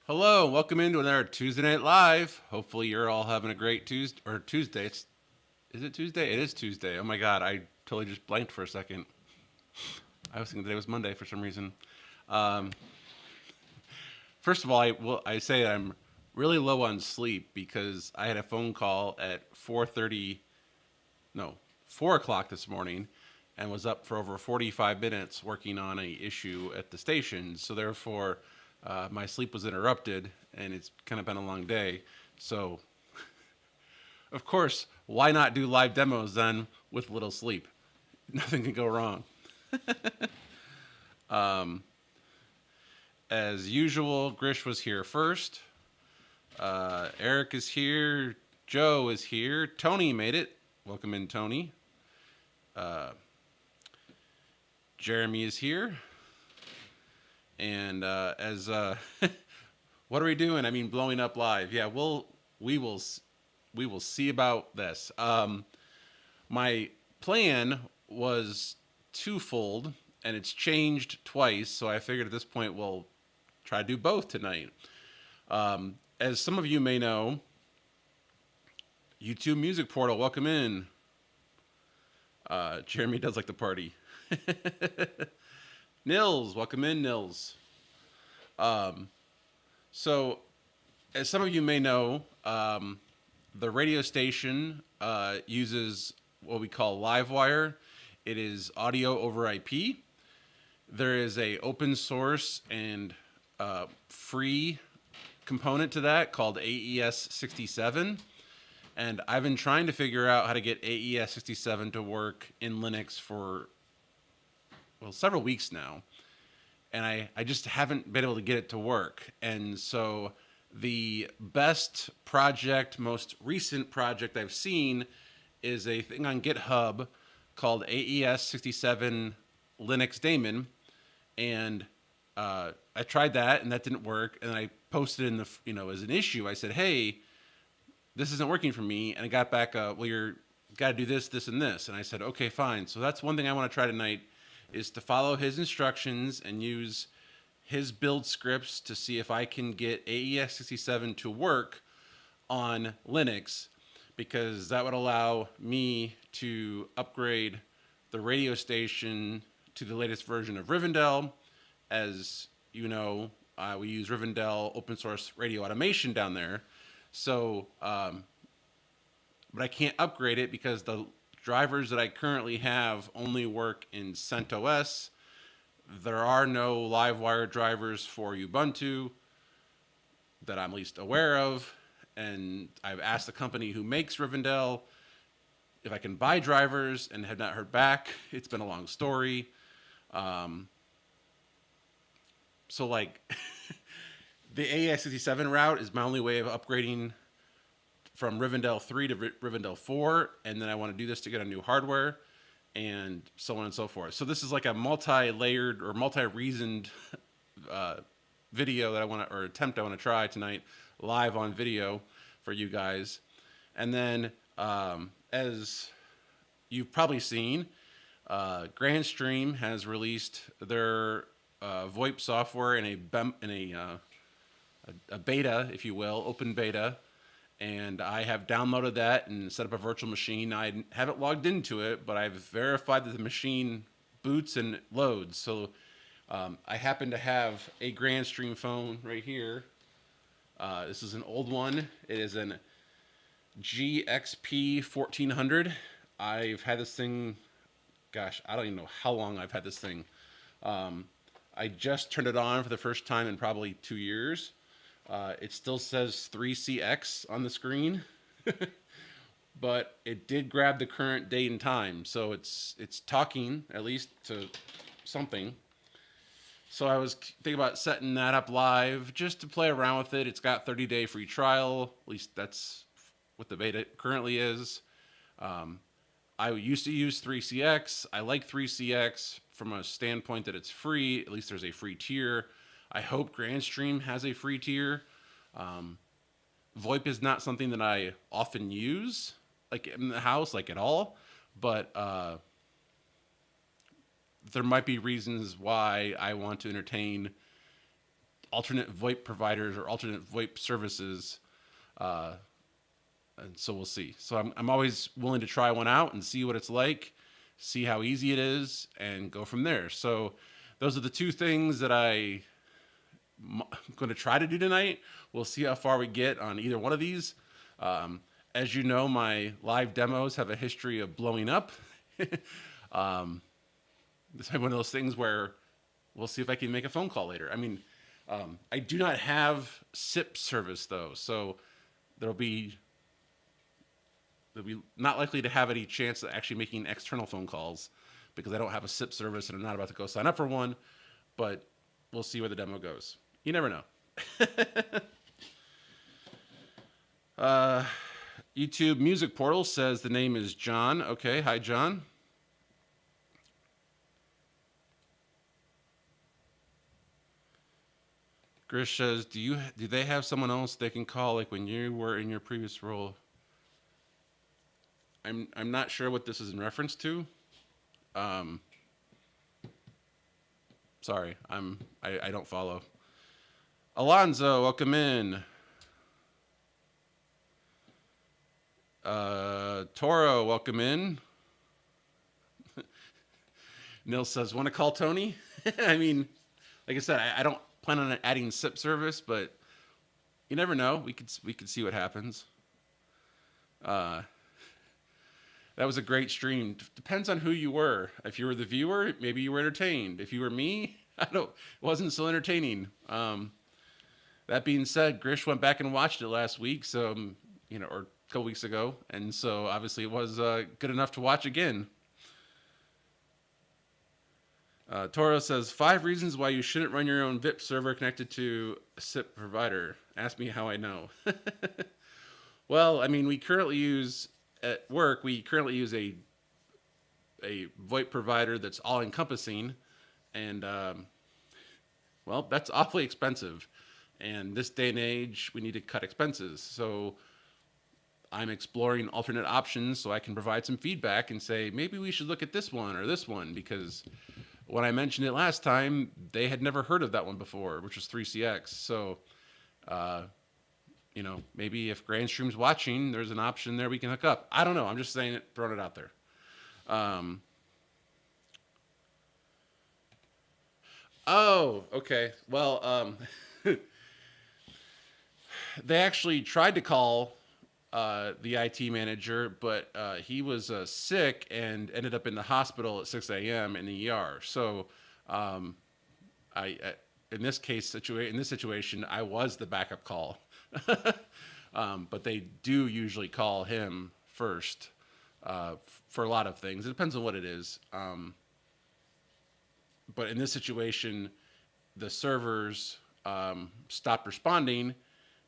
Hello, welcome into another Tuesday Night Live. Hopefully, you're all having a great Tuesday. Is it Tuesday? It is Tuesday. Oh my God, I totally just blanked for a second. I was thinking today was Monday for some reason. Um, First of all, I say I'm really low on sleep because I had a phone call at 4:30, no, 4 o'clock this morning, and was up for over 45 minutes working on a issue at the station. So therefore, my sleep was interrupted, and it's kind of been a long day. So of course, why not do live demos then with little sleep? Nothing can go wrong. As usual, Grish was here first. Eric is here. Joe is here. Tony made it. Welcome in, Tony. Jeremy is here. And what are we doing? I mean, blowing up live. Yeah, we will we will see about this. My plan was twofold, and it's changed twice. So I figured at this point we'll try to do both tonight. As some of you may know, YouTube Music Portal, welcome in. Jeremy does like the party. Nils, welcome in, Nils. So, as some of you may know, the radio station uses what we call Livewire. It is audio over IP. There is a open source and free component to that called AES67. And I've been trying to figure out how to get AES67 to work in Linux for, well, several weeks now. And I just haven't been able to get it to work. And so the best project, most recent project I've seen is a thing on GitHub called AES67 Linux daemon. And I tried that and that didn't work. And I posted in the, as an issue, I said, hey, this isn't working for me. And I got back, well, you're got to do this, this, and this. And I said, okay, fine. So that's one thing I want to try tonight is to follow his instructions and use his build scripts to see if I can get AES67 to work on Linux, because that would allow me to upgrade the radio station to the latest version of Rivendell. As you know, we use Rivendell open source radio automation down there. So, but I can't upgrade it because the drivers that I currently have only work in CentOS. There are no Livewire drivers for Ubuntu that I'm least aware of. And I've asked the company who makes Rivendell if I can buy drivers and have not heard back. It's been a long story. So like the AES67 route is my only way of upgrading from Rivendell 3 to Rivendell 4, and then I want to do this to get a new hardware, and so on and so forth. So this is like a multi-layered or multi-reasoned video that I want to, or attempt I want to try tonight, live on video for you guys. And then, as you've probably seen, Grandstream has released their VoIP software in a beta, if you will, open beta. And I have downloaded that and set up a virtual machine. I haven't logged into it, but I've verified that the machine boots and loads. So I happen to have a Grandstream phone right here. This is an old one. It is an GXP 1400. I've had this thing, gosh, I don't even know how long I've had this thing. I just turned it on for the first time in probably 2 years. It still says 3CX on the screen, but it did grab the current date and time, so it's talking at least to something. So I was thinking about setting that up live just to play around with it. It's got 30-day free trial. At least that's what the beta currently is. I used to use 3CX. I like 3CX from a standpoint that it's free. At least there's a free tier. I hope Grandstream has a free tier. VoIP is not something that I often use, like in the house, like at all. But there might be reasons why I want to entertain alternate VoIP providers or alternate VoIP services. And so we'll see. So I'm always willing to try one out and see what it's like, see how easy it is, and go from there. So those are the two things that I'm going to try to do tonight. We'll see how far we get on either one of these. As you know, my live demos have a history of blowing up. It's one of those things where we'll see if I can make a phone call later. I mean, I do not have SIP service though, so they'll be not likely to have any chance of actually making external phone calls because I don't have a SIP service and I'm not about to go sign up for one. But we'll see where the demo goes. You never know. YouTube Music Portal says the name is John. Okay, hi John. Grish says, do they have someone else they can call like when you were in your previous role? I'm not sure what this is in reference to. Sorry, I don't follow. Alonzo, welcome in. Toro, welcome in. Nils says, want to call Tony? I mean, like I said, I don't plan on adding SIP service, but you never know. We could see what happens. That was a great stream. Depends on who you were. If you were the viewer, maybe you were entertained. If you were me, it wasn't so entertaining. That being said, Grish went back and watched it last week, so or a couple weeks ago, and so obviously it was good enough to watch again. Toro says 5 reasons why you shouldn't run your own VIP server connected to a SIP provider. Ask me how I know. Well, I mean, at work, we currently use a VoIP provider that's all encompassing, and well, that's awfully expensive. And this day and age, we need to cut expenses. So I'm exploring alternate options so I can provide some feedback and say, maybe we should look at this one or this one, because when I mentioned it last time, they had never heard of that one before, which was 3CX. So, maybe if Grandstream's watching, there's an option there we can hook up. I don't know. I'm just saying it, throwing it out there. Oh, okay. Well, they actually tried to call the IT manager, but he was sick and ended up in the hospital at 6 a.m. in the ER. So, in this situation, I was the backup call. But they do usually call him first for a lot of things. It depends on what it is. But in this situation, the servers stopped responding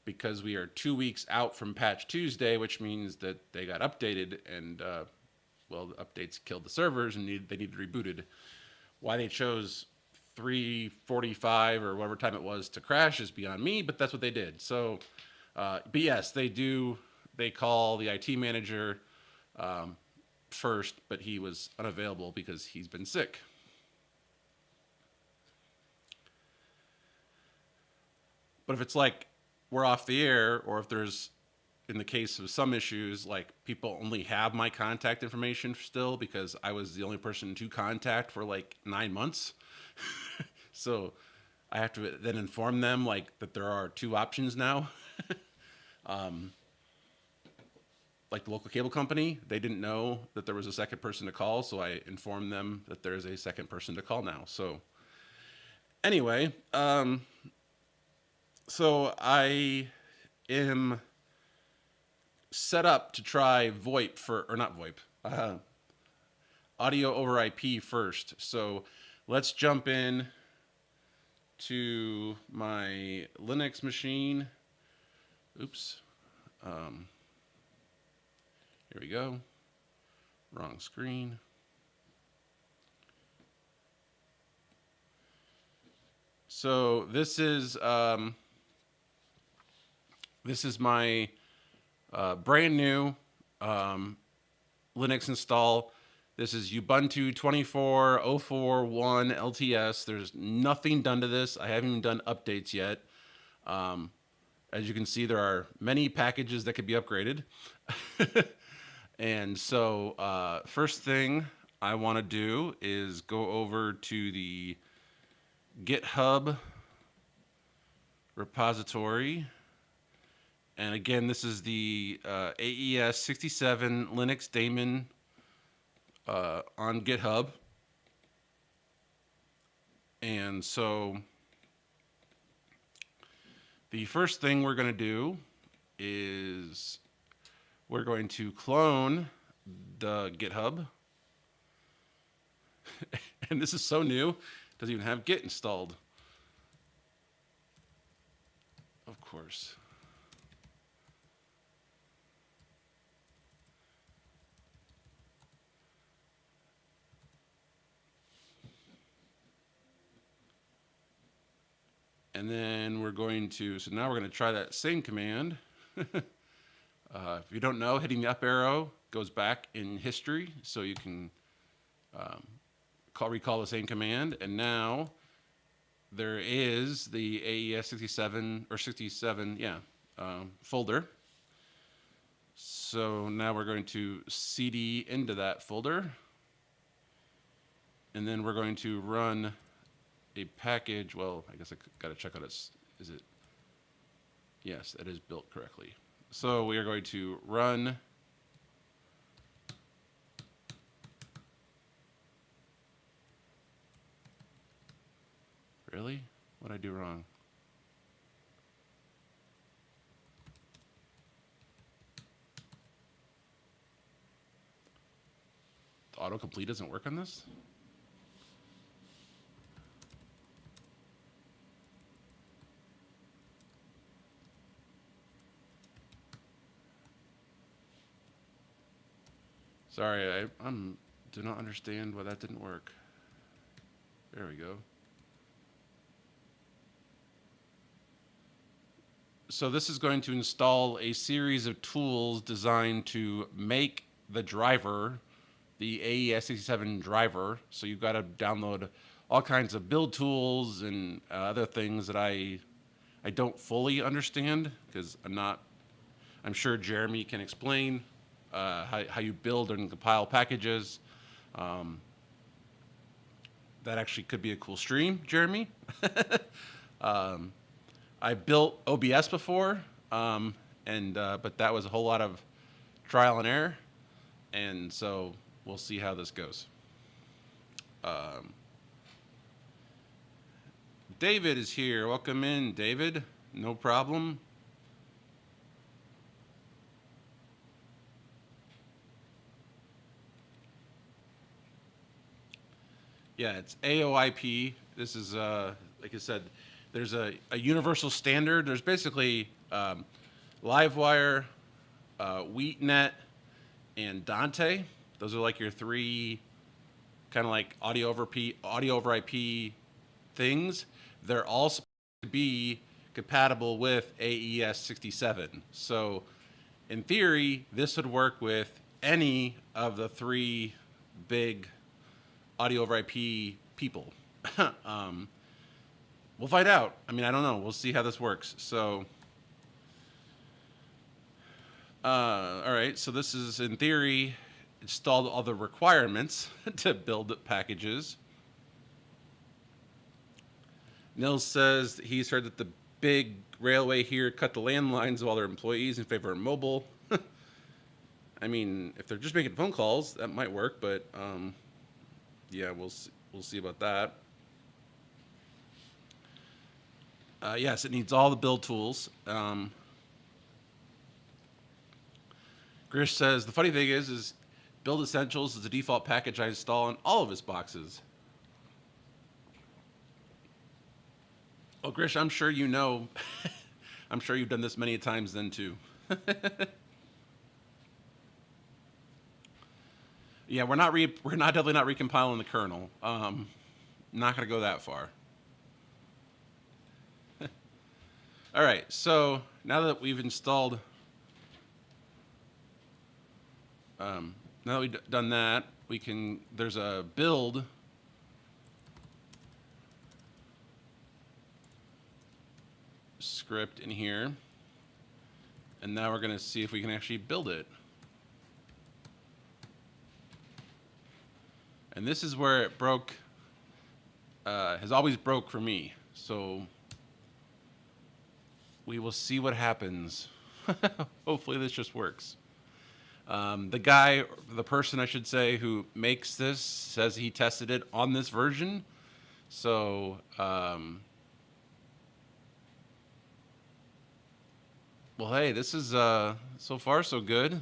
because we are 2 weeks out from Patch Tuesday, which means that they got updated, and the updates killed the servers and they need rebooted. Why they chose 3:45 or whatever time it was to crash is beyond me, but that's what they did. So, but yes, they call the IT manager first, but he was unavailable because he's been sick. But if it's like we're off the air, or if there's, in the case of some issues, like people only have my contact information still because I was the only person to contact for like 9 months. So I have to then inform them that there are 2 options now. Like the local cable company, they didn't know that there was a second person to call, so I informed them that there's a second person to call now. So anyway, so I am set up to try audio over IP first. So let's jump in to my Linux machine. Oops. Here we go. Wrong screen. So this is my brand new Linux install. This is Ubuntu 24.04.1 LTS. There's nothing done to this. I haven't even done updates yet. As you can see, there are many packages that could be upgraded. And so first thing I want to do is go over to the GitHub repository. And again, this is the AES 67 Linux daemon on GitHub. And so the first thing we're going to do is we're going to clone the GitHub. And this is so new, it doesn't even have Git installed. Of course. And then we're going to, so now we're going to try that same command. If you don't know, hitting the up arrow goes back in history, so you can recall the same command. And now there is the AES 67 or 67, folder. So now we're going to cd into that folder, and then we're going to run a package. Well, I guess I got to check out is it? Yes, it is built correctly. So we are going to run Really? What did I do wrong? The autocomplete doesn't work on this? Sorry, I do not understand why that didn't work. There we go. So this is going to install a series of tools designed to make the driver, the AES 67 driver. So you've got to download all kinds of build tools and other things that I don't fully understand, because I'm sure Jeremy can explain how you build and compile packages. That actually could be a cool stream, Jeremy. I built OBS before, but that was a whole lot of trial and error, and so we'll see how this goes. David is here. Welcome in, David. No problem. Yeah, it's AOIP. This is, like I said, there's a universal standard. There's basically Livewire, WheatNet, and Dante. Those are like your three kind of like audio over IP things. They're all supposed to be compatible with AES 67. So in theory, this would work with any of the three big audio over IP people. We'll find out. I mean, I don't know. We'll see how this works. So, all right. So this is, in theory, installed all the requirements to build packages. Nils says that he's heard that the big railway here cut the landlines of all their employees in favor of mobile. I mean, if they're just making phone calls, that might work, but yeah, we'll see about that. Yes, it needs all the build tools. Grish says, the funny thing is Build Essentials is the default package I install on all of his boxes. Well, Grish, I'm sure you know. I'm sure you've done this many times then too. Yeah, we're definitely not recompiling the kernel. Not going to go that far. All right, so now that we've installed, now now that we've done that, we can, there's a build script in here. And now we're going to see if we can actually build it. And this is where it broke, has always broke for me. So we will see what happens. Hopefully this just works. The person I should say, who makes this says he tested it on this version. So, well, hey, this is so far so good.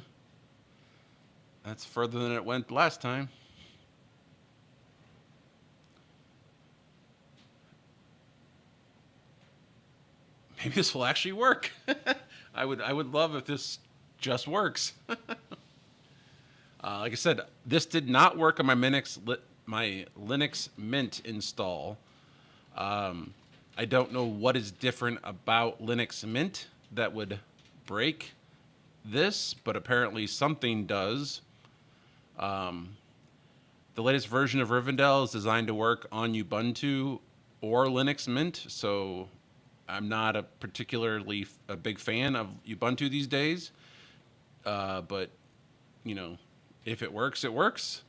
That's further than it went last time. Maybe this will actually work. I would love if this just works. Like I said, this did not work on my Linux Mint install. I don't know what is different about Linux Mint that would break this, but apparently something does. The latest version of Rivendell is designed to work on Ubuntu or Linux Mint, so I'm not a particularly a big fan of Ubuntu these days. But, you know, if it works, it works.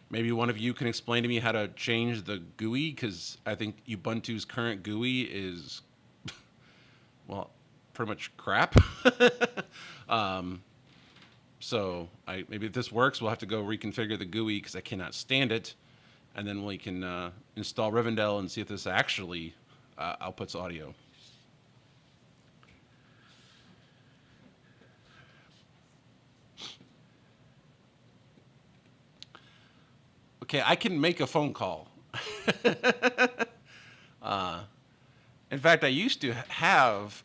Maybe one of you can explain to me how to change the GUI, because I think Ubuntu's current GUI is, well, pretty much crap. So maybe if this works, we'll have to go reconfigure the GUI because I cannot stand it. And then we can install Rivendell and see if this actually outputs audio. Okay, I can make a phone call. In fact, I used to have,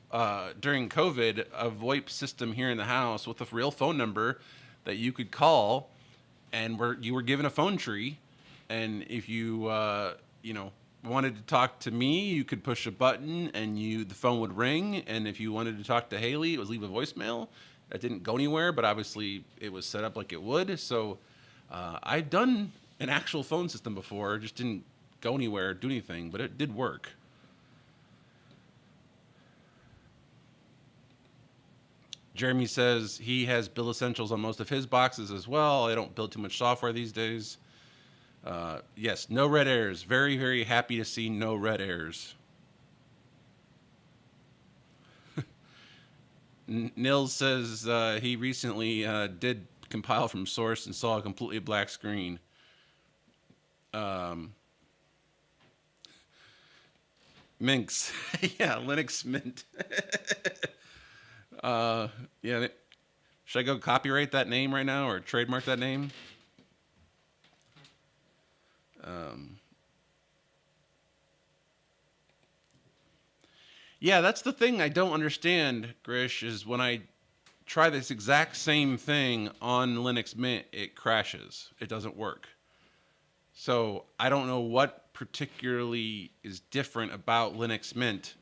during COVID, a VoIP system here in the house with a real phone number that you could call, and you were given a phone tree. And if you, wanted to talk to me, you could push a button and the phone would ring. And if you wanted to talk to Haley, it was leave a voicemail. That didn't go anywhere, but obviously it was set up like it would. So I've done an actual phone system before, it just didn't go anywhere or do anything, but it did work. Jeremy says he has Build Essentials on most of his boxes as well. I don't build too much software these days. Yes, no red errors. Very, very happy to see no red errors. Nils says he recently did compile from source and saw a completely black screen. Minx. Yeah, Linux Mint. Yeah. Should I go copyright that name right now or trademark that name? Yeah, that's the thing I don't understand, Grish, is when I try this exact same thing on Linux Mint, it crashes. It doesn't work. So I don't know what particularly is different about Linux Mint,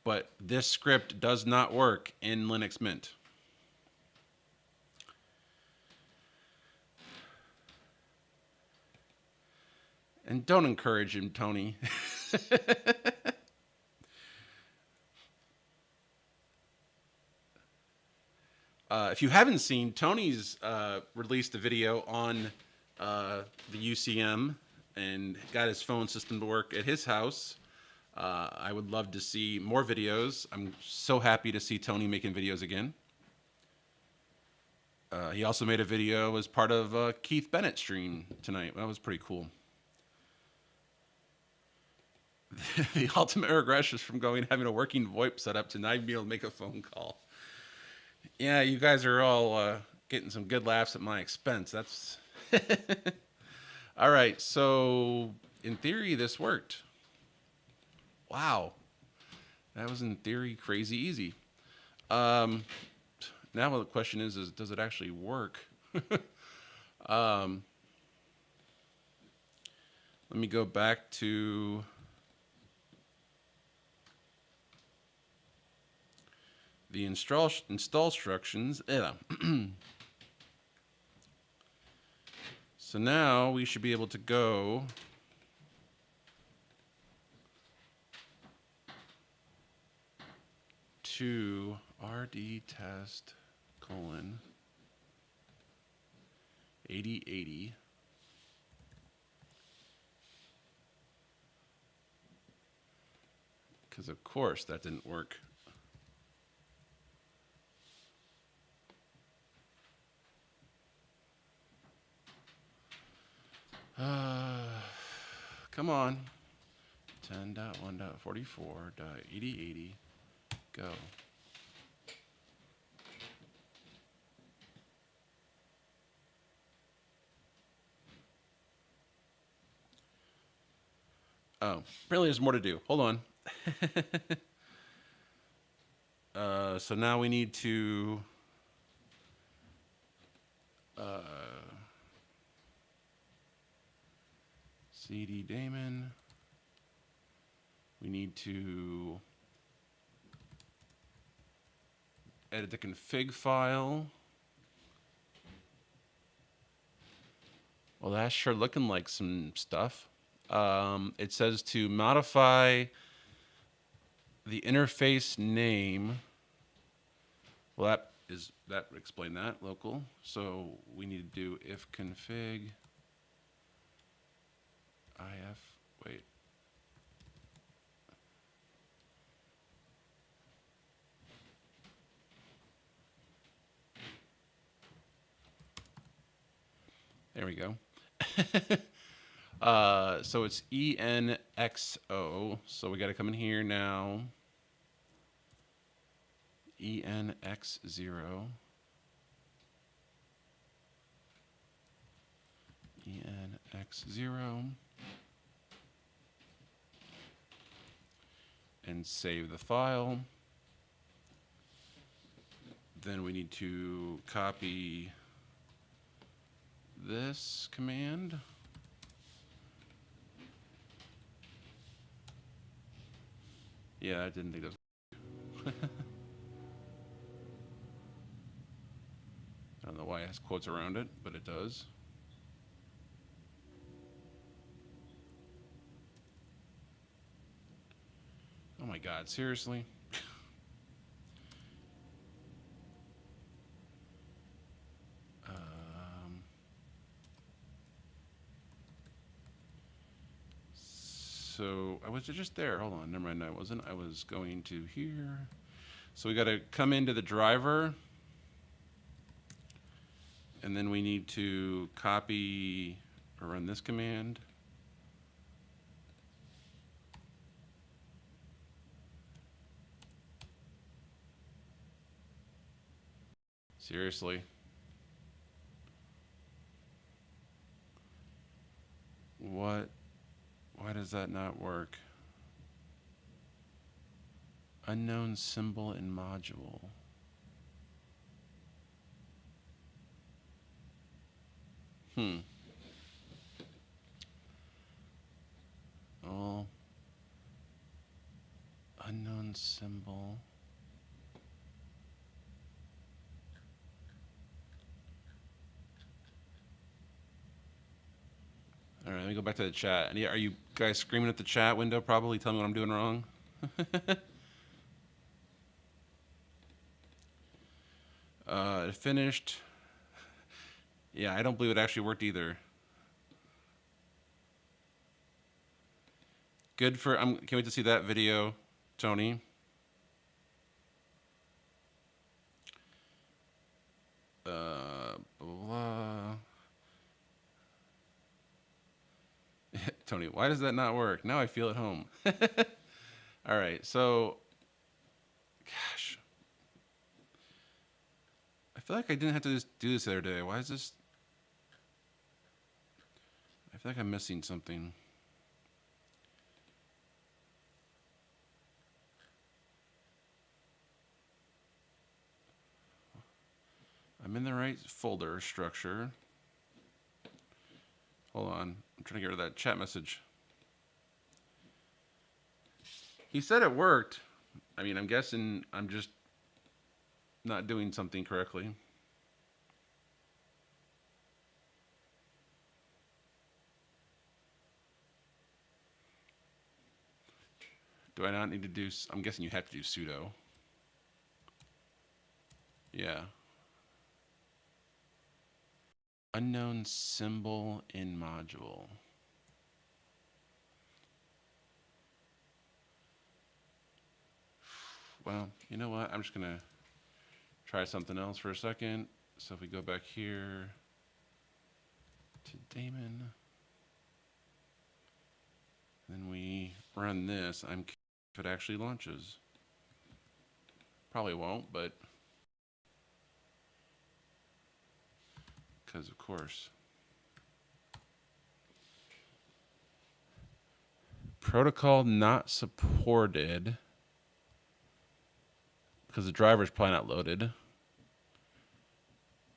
but this script does not work in Linux Mint. And don't encourage him, Tony. If you haven't seen, Tony's released a video on the UCM and got his phone system to work at his house. I would love to see more videos. I'm so happy to see Tony making videos again. He also made a video as part of Keith Bennett's stream tonight. That was pretty cool. The ultimate regression is from having a working VoIP setup to not be able to make a phone call. Yeah, you guys are all getting some good laughs at my expense. That's all right. So in theory, this worked. Wow, that was in theory crazy easy. Now the question is does it actually work? Let me go back to the install instructions. So now we should be able to go to RD test colon 8080. Because of course that didn't work. Come on. 10.1.44.8080. Go. Oh, apparently there's more to do. Hold on. So now we need to CD daemon. We need to edit the config file. Well, that's sure looking like some stuff. It says to modify the interface name. Well, that explain that local. So we need to do if config if wait. There we go. So it's ENXO. So we got to come in here now. ENX0. ENX0. And save the file. Then we need to copy this command. Yeah, I didn't think that was. I don't know why it has quotes around it, but it does. Oh my God, seriously? So I was just there. Hold on, never mind. I wasn't. I was going to here. So we got to come into the driver, and then we need to copy or run this command. Seriously. What? Why does that not work? Unknown symbol in module. Oh. Unknown symbol. All right, let me go back to the chat. And are you guys screaming at the chat window probably? Tell me what I'm doing wrong. It finished. Yeah, I don't believe it actually worked either. Good for, can't wait to see that video, Tony. Blah. Tony, why does that not work? Now I feel at home. All right, so, gosh. I feel like I didn't have to do this the other day. Why is this? I feel like I'm missing something. I'm in the right folder structure. Hold on. I'm trying to get rid of that chat message. He said it worked. I mean, I'm guessing I'm just not doing something correctly. Do I not need to do, I'm guessing you have to do sudo. Yeah. Unknown symbol in module. Well, you know what? I'm just going to try something else for a second. So if we go back here to daemon, then we run this, I'm curious if it actually launches. Probably won't, but because of course. Protocol not supported because the driver's probably not loaded.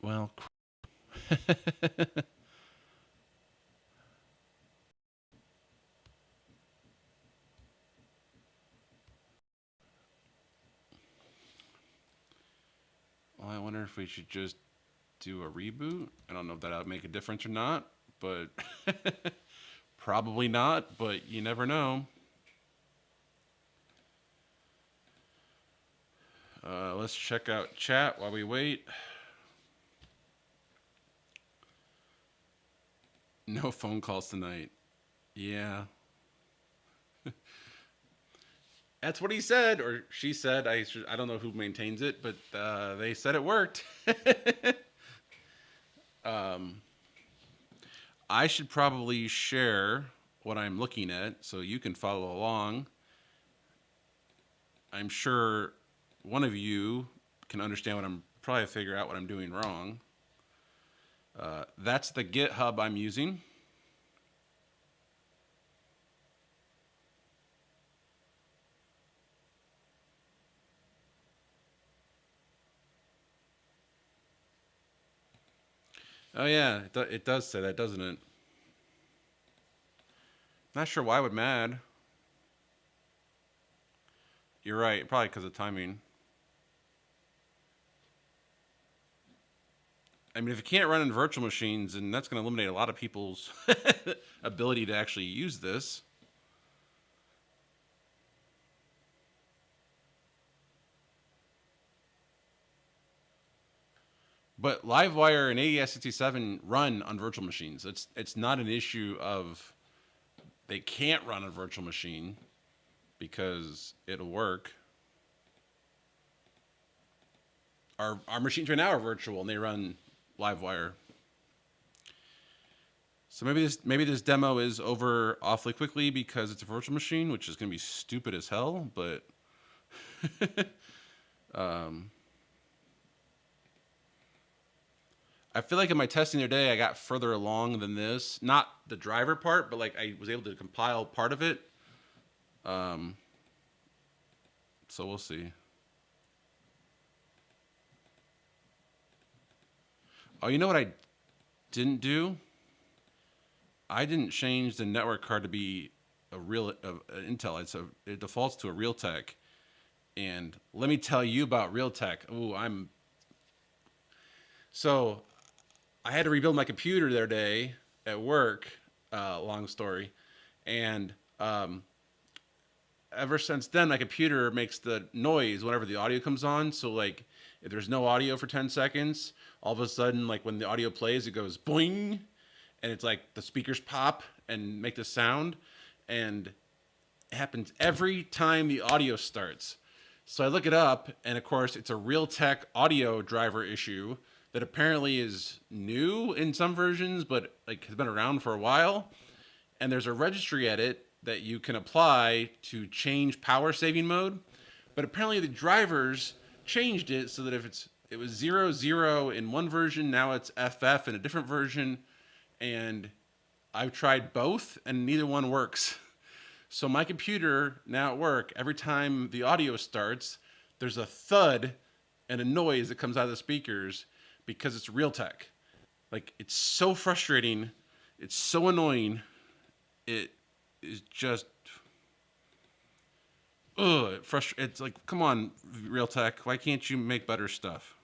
Well, well, I wonder if we should just do a reboot. I don't know if that'll make a difference or not, but probably not, but you never know. Let's check out chat while we wait. No phone calls tonight. Yeah. That's what he said, or she said. I don't know who maintains it, but they said it worked. I should probably share what I'm looking at so you can follow along. I'm sure one of you can understand what I'm probably figure out what I'm doing wrong. That's the GitHub I'm using. Oh yeah, it does say that, doesn't it? Not sure why it would mad. You're right, probably because of timing. I mean, if you can't run in virtual machines, then that's going to eliminate a lot of people's ability to actually use this. But Livewire and AES-67 run on virtual machines. It's not an issue of they can't run a virtual machine because it'll work. Our machines right now are virtual and they run Livewire. So maybe this demo is over awfully quickly because it's a virtual machine, which is going to be stupid as hell. But I feel like in my testing the other day, I got further along than this. Not the driver part, but like I was able to compile part of it. So we'll see. Oh, you know what I didn't do? I didn't change the network card to be a real Intel. It defaults to a Realtek. And let me tell you about Realtek. Ooh, so I had to rebuild my computer the other day at work. Long story, and ever since then, my computer makes the noise whenever the audio comes on. So like, if there's no audio for 10 seconds, all of a sudden, like when the audio plays, it goes boing, and it's like the speakers pop and make the sound, and it happens every time the audio starts. So I look it up, and of course, it's a Realtek audio driver issue that apparently is new in some versions, but like has been around for a while. And there's a registry edit that you can apply to change power saving mode. But apparently the drivers changed it so that if it was 00 in one version, now it's FF in a different version. And I've tried both and neither one works. So my computer now at work, every time the audio starts, there's a thud and a noise that comes out of the speakers because it's Realtek. Like, it's so frustrating. It's so annoying. It is just, ugh, it's like, come on, Realtek, why can't you make better stuff?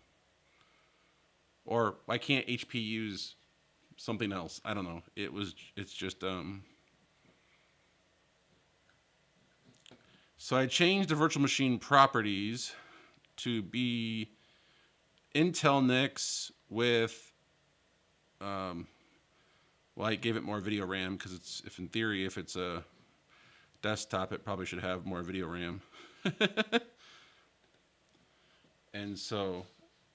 Or why can't HP use something else? I don't know. It's just So I changed the virtual machine properties to be Intel NICs with well, I gave it more video RAM because if in theory if it's a desktop, it probably should have more video RAM. And so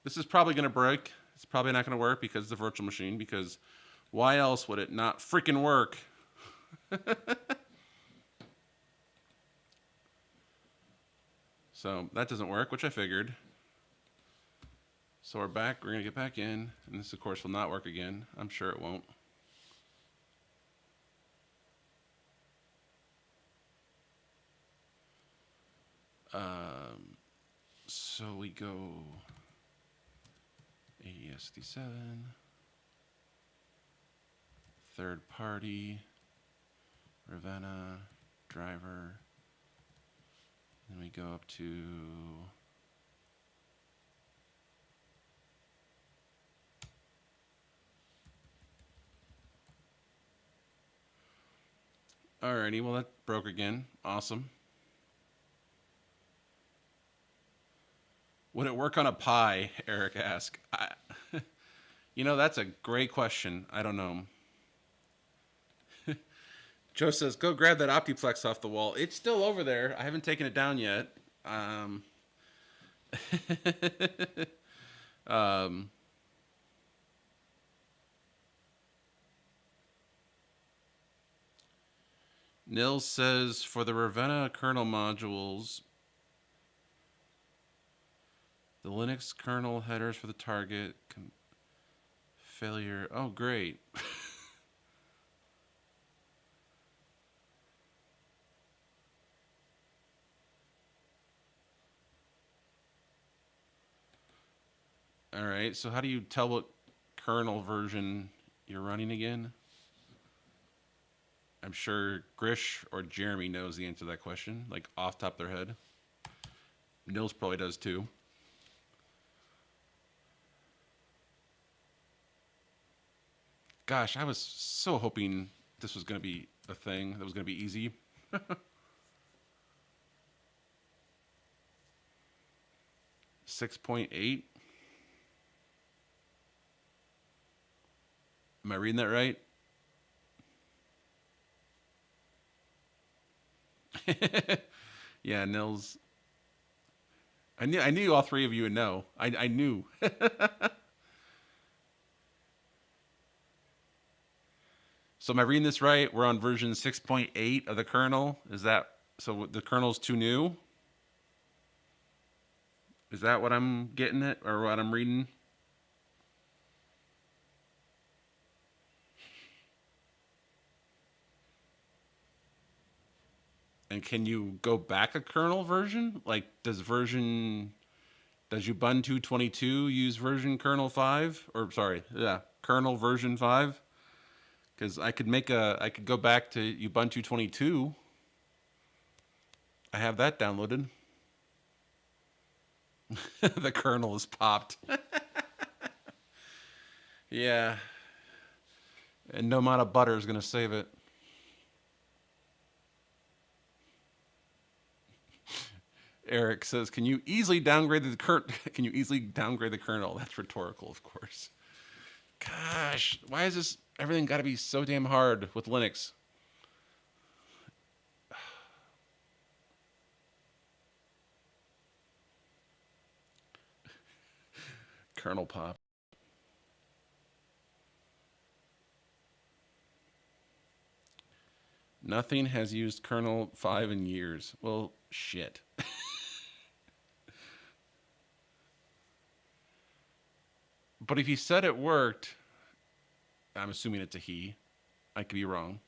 this is probably going to break. It's probably not going to work because it's a virtual machine, because why else would it not freaking work? So that doesn't work, which I figured. So we're back. We're going to get back in. And this, of course, will not work again. I'm sure it won't. So we go AES-57, third party, Ravenna, driver. Then we go up to alrighty, well that broke again. Awesome. Would it work on a Pi? Eric asked. You know, that's a great question. I don't know. Joe says, go grab that Optiplex off the wall. It's still over there. I haven't taken it down yet. Um, Nils says, for the Ravenna kernel modules, the Linux kernel headers for the target failure. Oh, great. All right, so how do you tell what kernel version you're running again? I'm sure Grish or Jeremy knows the answer to that question, like off the top of their head. Nils probably does too. Gosh, I was so hoping this was going to be a thing that was going to be easy. 6.8. Am I reading that right? Yeah, Nils. I knew all three of you would know. I knew. So am I reading this right? We're on version 6.8 of the kernel. Is that so? The kernel's too new. Is that what I'm getting at, or what I'm reading? And can you go back a kernel version? Like, does Ubuntu 22 use version kernel 5? Or sorry, yeah, kernel version 5? Because I could go back to Ubuntu 22. I have that downloaded. The kernel is popped. Yeah. And no amount of butter is going to save it. Eric says, "Can you easily downgrade the Can you easily downgrade the kernel?" That's rhetorical, of course. Gosh, why is this everything got to be so damn hard with Linux? Kernel pop. Nothing has used kernel 5 in years. Well, shit. But if he said it worked, I'm assuming it's a he. I could be wrong.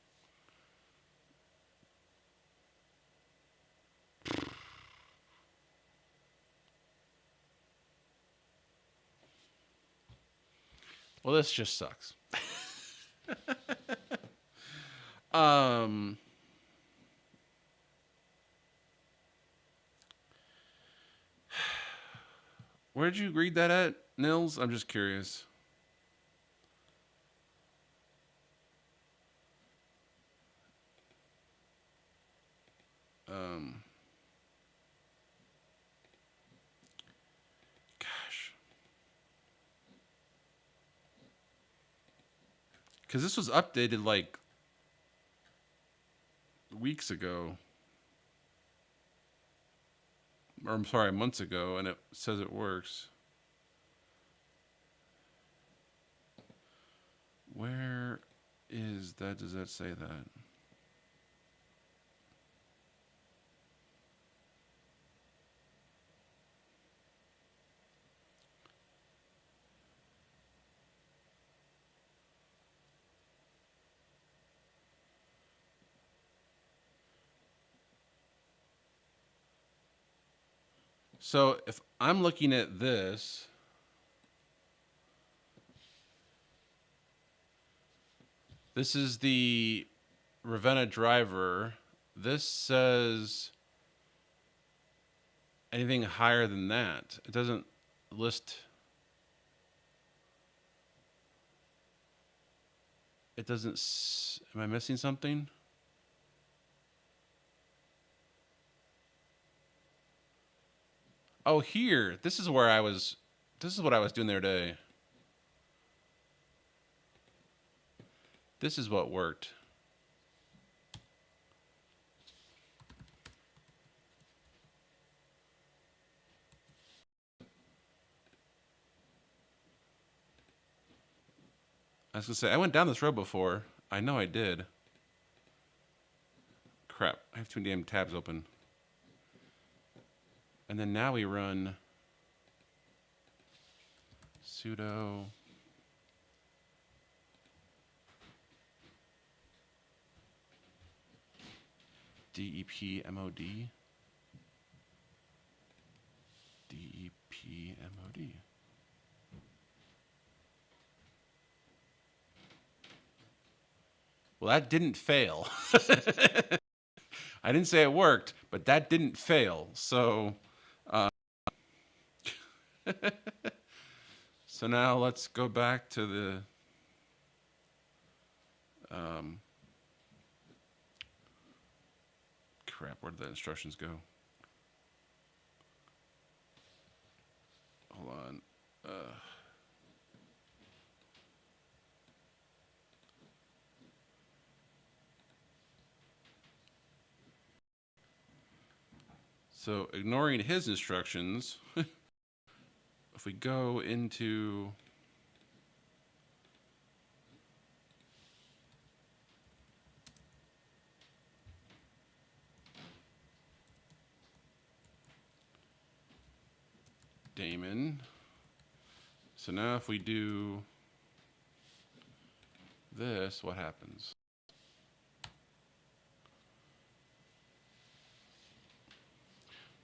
Well, this just sucks. um, Where'd you read that at, Nils? I'm just curious. Gosh. Because this was updated like weeks ago. Or I'm sorry, months ago, and it says it works. Where is that? Does that say that? So if I'm looking at this, this is the Ravenna driver. This says anything higher than that. It doesn't list. It doesn't. Am I missing something? Oh, here. This is where I was. This is what I was doing there today. This is what worked. I was gonna say, I went down this road before. I know I did. Crap, I have too many damn tabs open. And then now we run sudo depmod depmod. Well, that didn't fail. I didn't say it worked, but that didn't fail. So, so now let's go back to the crap. Where did the instructions go? Hold on. So ignoring his instructions, if we go into daemon, so now if we do this, what happens?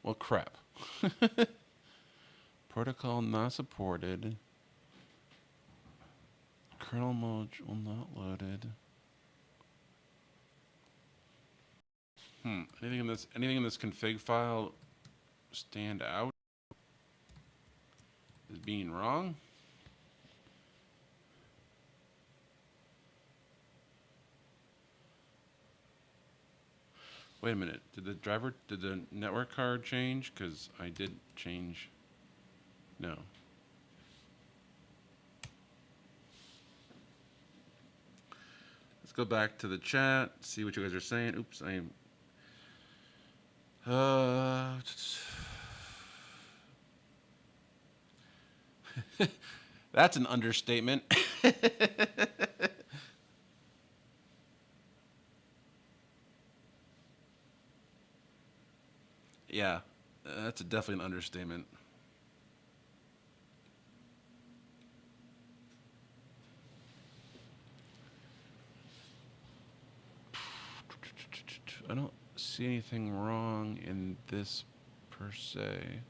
Well, crap. Protocol not supported. Kernel module not loaded. Anything in this config file stand out as being wrong? Wait a minute. Did the network card change? Because I did change. No. Let's go back to the chat, see what you guys are saying. Oops, I am. That's an understatement. Yeah, that's definitely an understatement. I don't see anything wrong in this per se.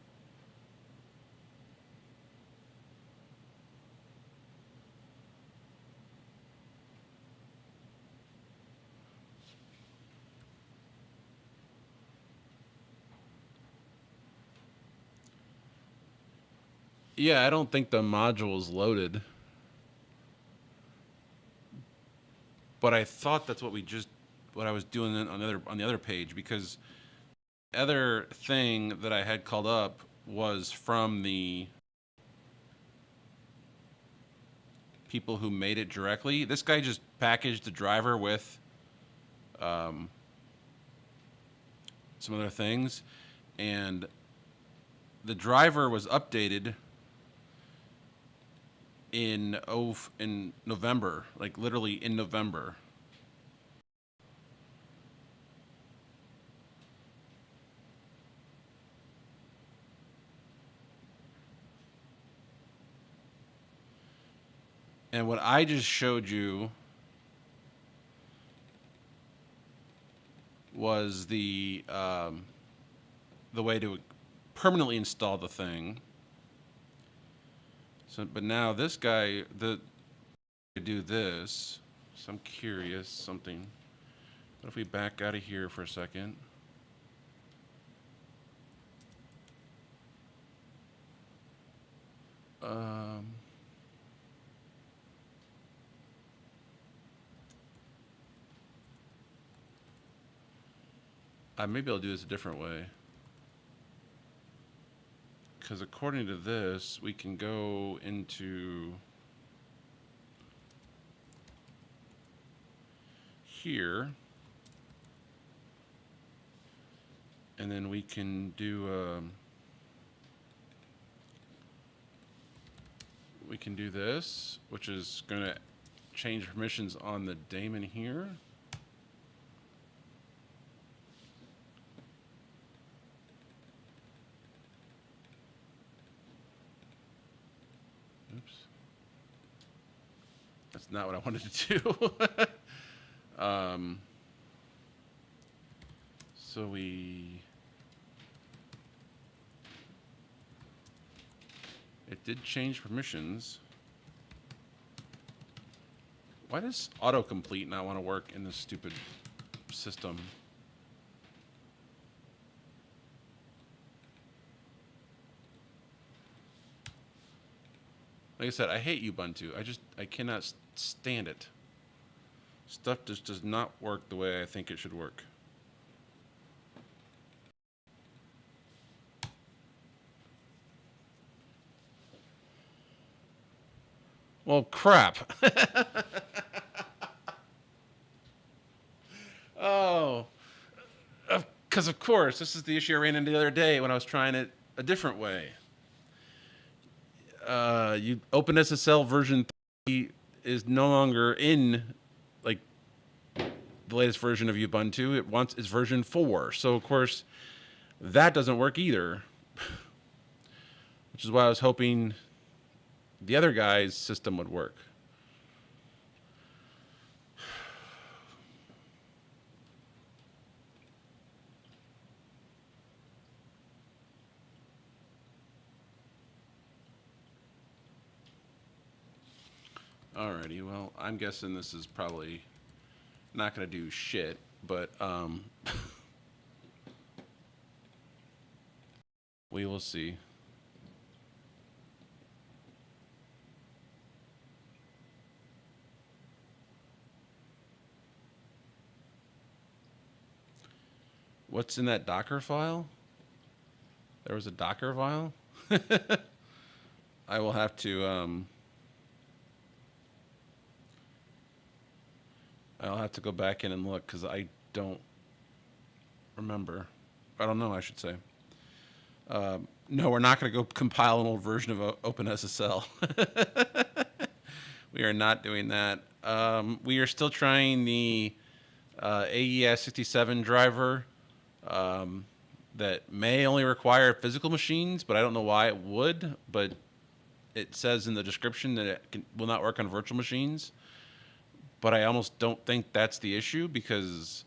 Yeah, I don't think the module is loaded, but I thought that's what I was doing on the other page, because the other thing that I had called up was from the people who made it directly. This guy just packaged the driver with um, some other things, and the driver was updated in November, like literally in November. And what I just showed you was the way to permanently install the thing. So, but now this guy, the do this. So I'm curious something. What if we back out of here for a second? Um, Maybe I'll do this a different way. Because according to this, we can go into here, and then we can do this, which is going to change permissions on the daemon here. Oops. That's not what I wanted to do. So it did change permissions. Why does autocomplete not want to work in this stupid system? Like I said, I hate Ubuntu. I cannot stand it. Stuff just does not work the way I think it should work. Well, crap. Oh. Because, of course, this is the issue I ran into the other day when I was trying it a different way. OpenSSL version 3 is no longer in, like, the latest version of Ubuntu. It's version 4. So, of course, that doesn't work either. Which is why I was hoping the other guy's system would work. Alrighty, well, I'm guessing this is probably not going to do shit, but we will see. What's in that Docker file? There was a Docker file? I will have to I'll have to go back in and look because I don't remember. I don't know, I should say. No, we're not going to go compile an old version of OpenSSL. We are not doing that. We are still trying the AES67 driver that may only require physical machines, but I don't know why it would. But it says in the description that it will not work on virtual machines. But I almost don't think that's the issue because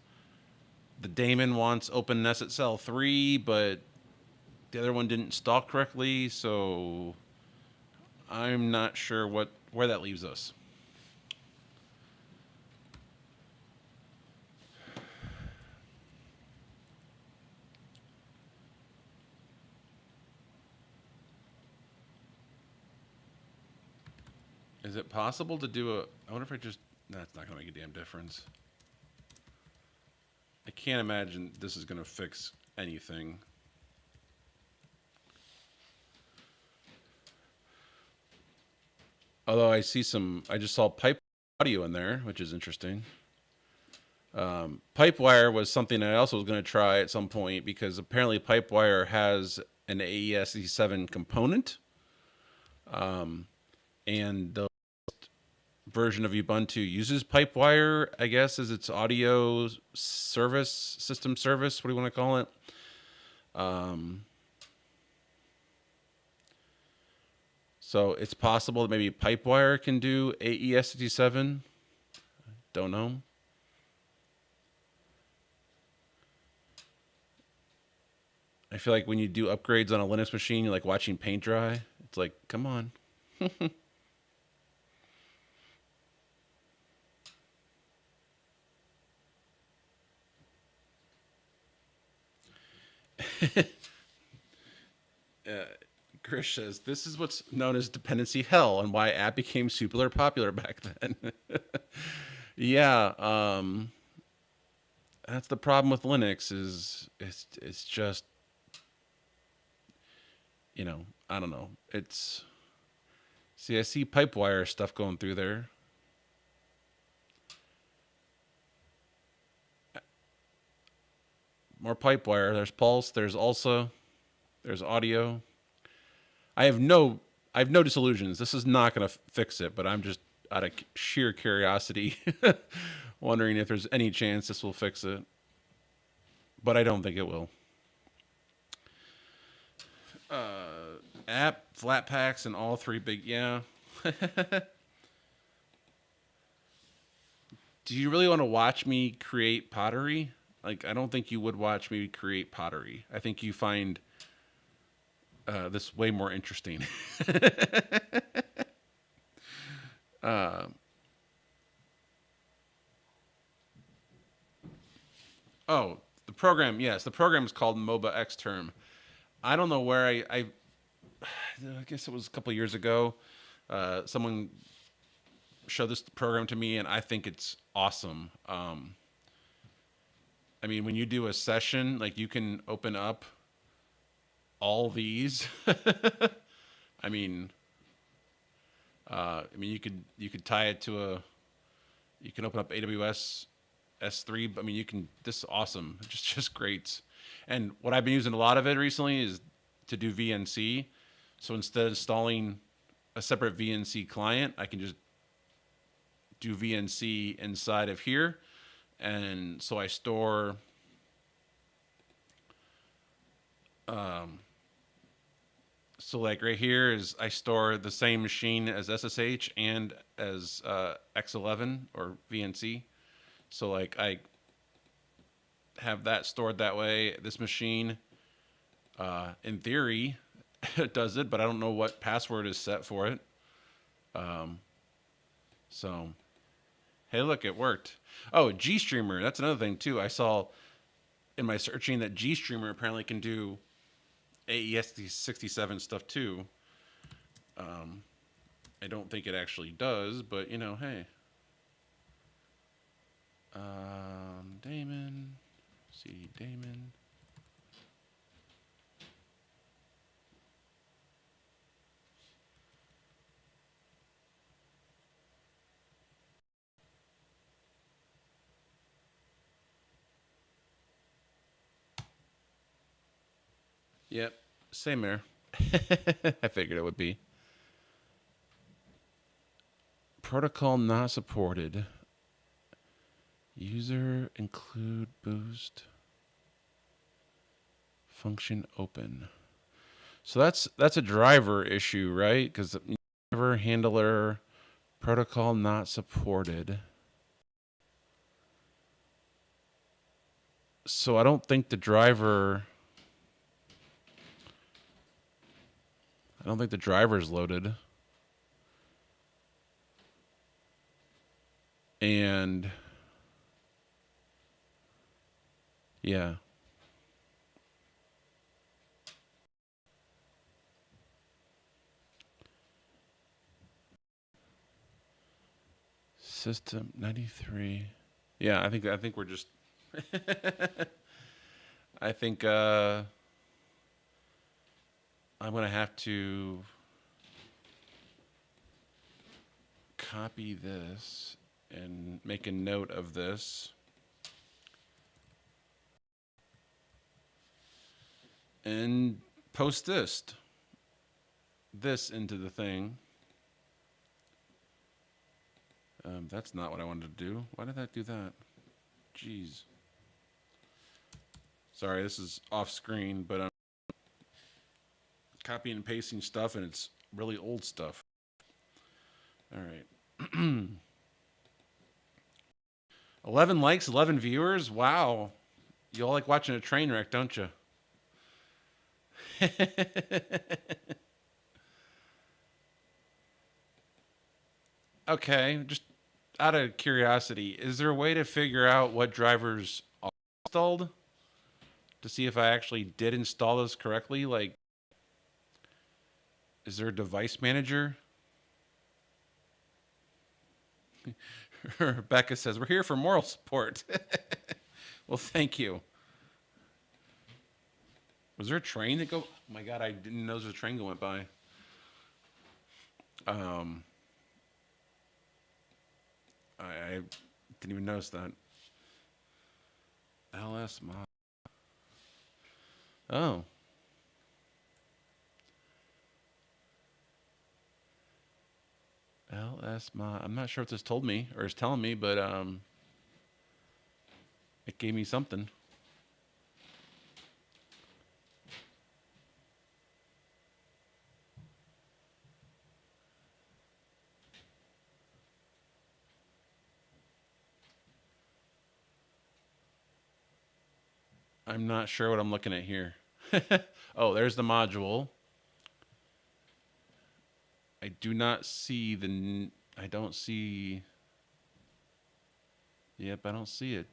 the daemon wants OpenSSL 3, but the other one didn't install correctly, so I'm not sure where that leaves us. it possible to do a... I wonder if I just... That's not going to make a damn difference. I can't imagine this is going to fix anything. Although I see some... I just saw pipe audio in there, which is interesting. Pipewire was something I also was going to try at some point because apparently Pipewire has an AES-E7 component. And the version of Ubuntu uses Pipewire, I guess, as its audio service, system service, what do you want to call it? So it's possible that maybe Pipewire can do AES-57. Don't know. I feel like when you do upgrades on a Linux machine, you're like watching paint dry. It's like, come on. Grish says, this is what's known as dependency hell and why app became super popular back then. Yeah, that's the problem with Linux is it's just, you know, I don't know. It's, see, I see Pipewire stuff going through there. More Pipewire. There's Pulse. There's also, there's audio. I have no disillusions. This is not going to fix it, but I'm just out of sheer curiosity wondering if there's any chance this will fix it. But I don't think it will. App, Flatpaks, and all three big, yeah. Do you really want to watch me create pottery? Like, I don't think you would watch me create pottery. I think you find this way more interesting. Oh, the program, yes. The program is called MOBA Xterm. I don't know where I guess it was a couple of years ago. Someone showed this program to me, and I think it's awesome. I mean, when you do a session, like you can open up all these. I mean, you could tie it to you can open up AWS S3. I mean, you can. This is awesome. Just great. And what I've been using a lot of it recently is to do VNC. So instead of installing a separate VNC client, I can just do VNC inside of here. And so I store so like right here is I store the same machine as SSH and as X11 or VNC. So like I have that stored that way. This machine, in theory, it does it, but I don't know what password is set for it. So, hey, look, it worked. Oh, GStreamer, that's another thing too. I saw in my searching that GStreamer apparently can do AES-67 stuff too. I don't think it actually does, but you know, hey. Daemon, CD Daemon. Yep, same there. I figured it would be. Protocol not supported. User include boost. Function open. So that's a driver issue, right? Because driver handler protocol not supported. So I don't think the driver. I don't think the driver's loaded. And yeah. System 93. Yeah, I think we're just I think I'm going to have to copy this and make a note of this. And post this into the thing. That's not what I wanted to do. Why did that do that? Jeez. Sorry, this is off screen, but I'm copying and pasting stuff, and it's really old stuff. All right. 11 likes, 11 viewers. Wow. You all like watching a train wreck, don't you? Okay, just out of curiosity, is there a way to figure out what drivers are installed to see if I actually did install this correctly? Like, is there a device manager? Rebecca says, we're here for moral support. Well, thank you. Was there a train that go? Oh my God, I didn't know there was a train going by. I didn't even notice that. LS mod. Oh. LS mod. I'm not sure what this told me or is telling me, but it gave me something. I'm not sure what I'm looking at here. Oh, there's the module. I do not see the. I don't see. Yep, I don't see it.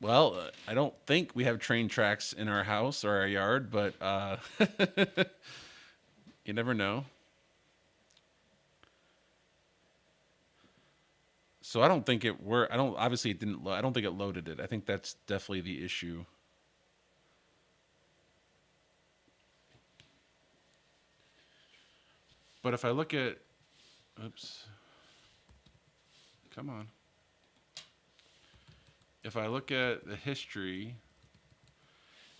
Well, I don't think we have train tracks in our house or our yard, but you never know. So I don't think it were. I don't. Obviously, it didn't. I don't think it loaded it. I think that's definitely the issue. But if I look at, oops, come on. If I look at the history,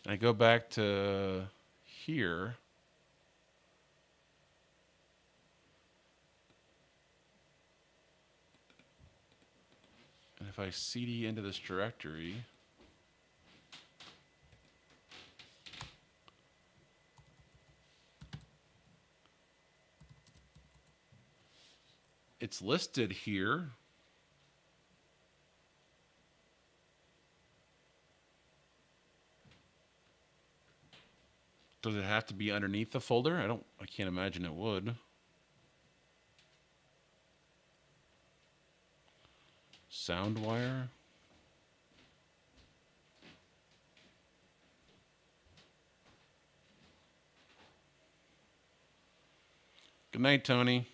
and I go back to here. And if I cd into this directory, it's listed here. Does it have to be underneath the folder? I can't imagine it would. Soundwire. Good night, Tony.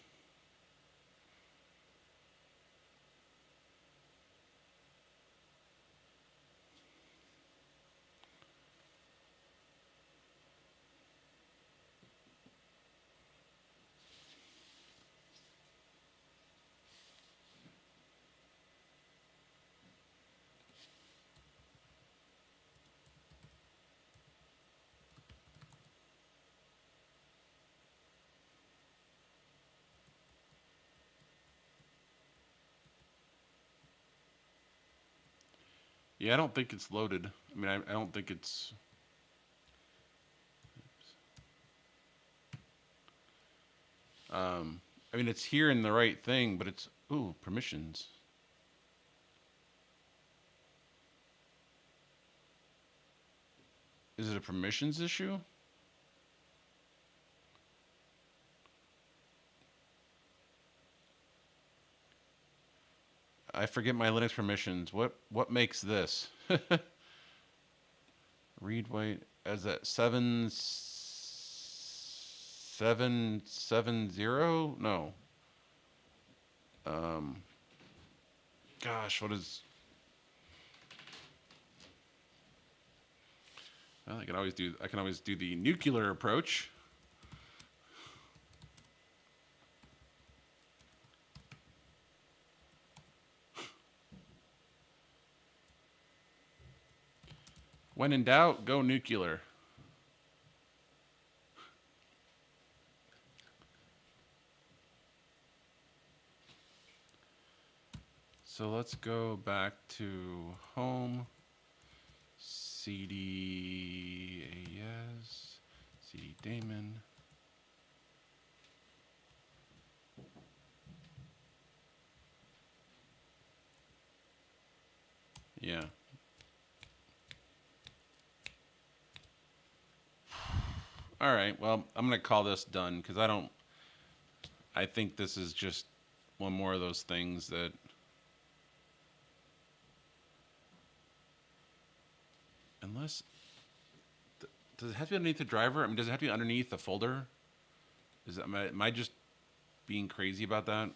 Yeah, I don't think it's loaded. I mean, I don't think it's. I mean, it's here in the right thing, but it's. Ooh, permissions. Is it a permissions issue? I forget my Linux permissions. What makes this? Read wait as that 7770? No. Um, gosh, what is? Well, I can always do. I can always do the nuclear approach. When in doubt, go nuclear. So let's go back to home. CD AS, CD Damon. Yeah. All right. Well, I'm going to call this done because I think this is just one more of those things that. Unless. Does it have to be underneath the driver? I mean, does it have to be underneath the folder? Am I just being crazy about that?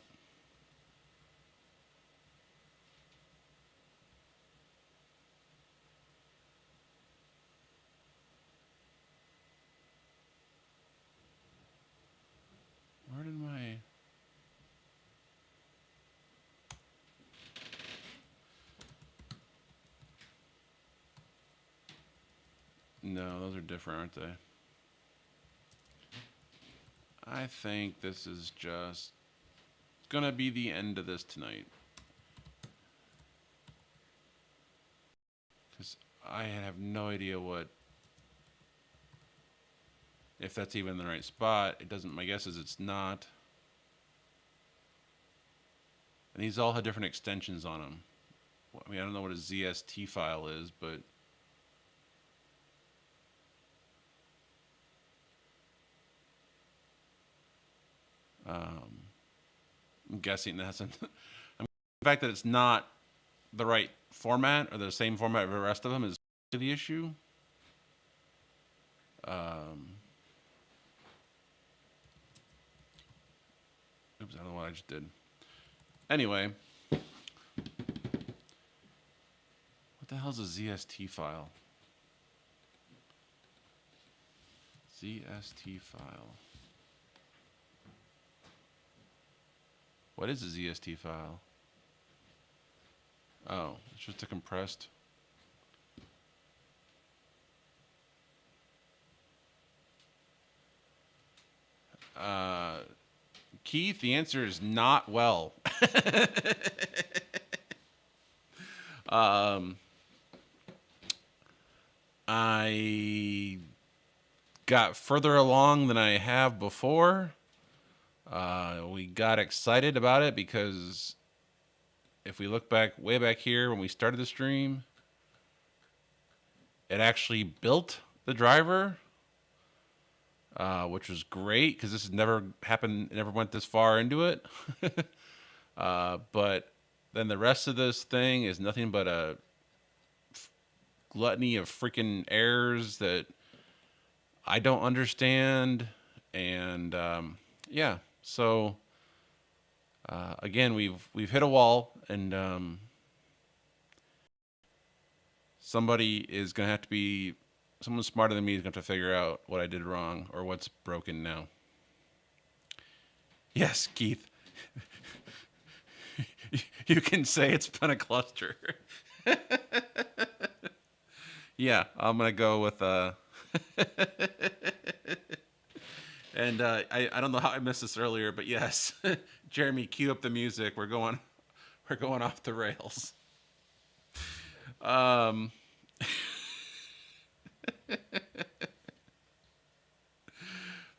Where did my. No, those are different, aren't they? I think this is just gonna be the end of this tonight. Because I have no idea if that's even the right spot. It doesn't, my guess is it's not. And these all have different extensions on them. I mean, I don't know what a ZST file is, but I'm guessing that's the fact that it's not the right format or the same format of the rest of them is the issue. Oops, I don't know what I just did. Anyway, what the hell is a ZST file? ZST file. What is a ZST file? Oh, it's just a compressed. Keith, the answer is not well. I got further along than I have before. We got excited about it because if we look back way back here when we started the stream, it actually built the driver, which was great because this has never happened, never went this far into it. But then the rest of this thing is nothing but a gluttony of freaking errors that I don't understand. And yeah, so again, we've hit a wall, and somebody is gonna have to be someone smarter than me is gonna have to figure out what I did wrong or what's broken now. Yes, Keith. You can say it's been a cluster. Yeah, I'm gonna go with and I don't know how I missed this earlier, but yes, Jeremy, cue up the music. We're going off the rails.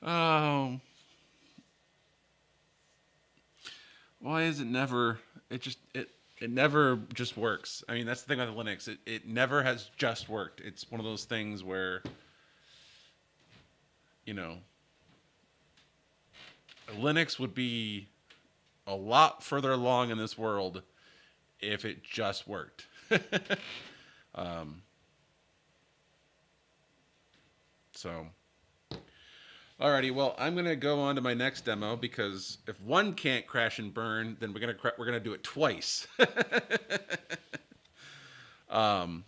Oh, why is it never? It never just works. I mean, that's the thing with Linux. It never has just worked. It's one of those things where, you know, Linux would be a lot further along in this world if it just worked. So, alrighty. Well, I'm gonna go on to my next demo because if one can't crash and burn, then we're gonna do it twice. um,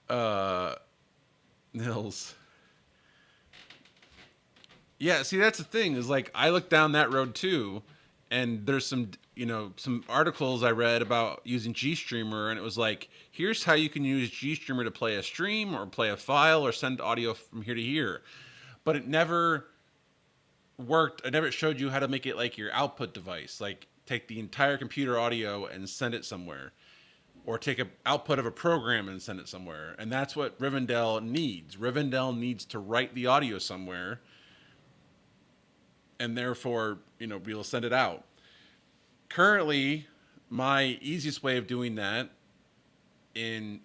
uh, Nils. Yeah, see that's the thing is like I look down that road too, and there's some articles I read about using GStreamer, and it was like here's how you can use GStreamer to play a stream or play a file or send audio from here to here, but it never worked. It never showed you how to make it like your output device, like take the entire computer audio and send it somewhere, or take an output of a program and send it somewhere, and that's what Rivendell needs. Rivendell needs to write the audio somewhere and therefore, be able to send it out. Currently, my easiest way of doing that in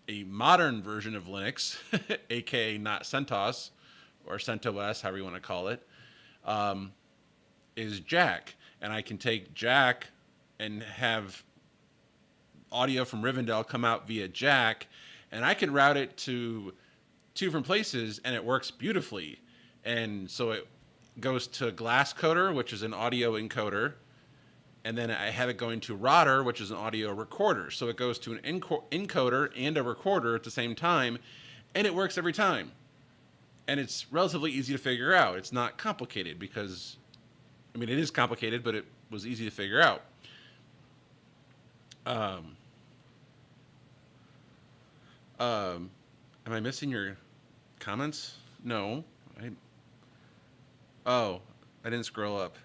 a modern version of Linux, aka not CentOS or CentOS, however you want to call it, is Jack. And I can take Jack and have audio from Rivendell come out via Jack, and I can route it to two different places, and it works beautifully. And so it goes to Glasscoder, which is an audio encoder, and then I have it going to Rotor, which is an audio recorder. So it goes to an encoder and a recorder at the same time, and it works every time. And it's relatively easy to figure out. It's not complicated because, it is complicated, but it was easy to figure out. Am I missing your comments? No. I didn't scroll up.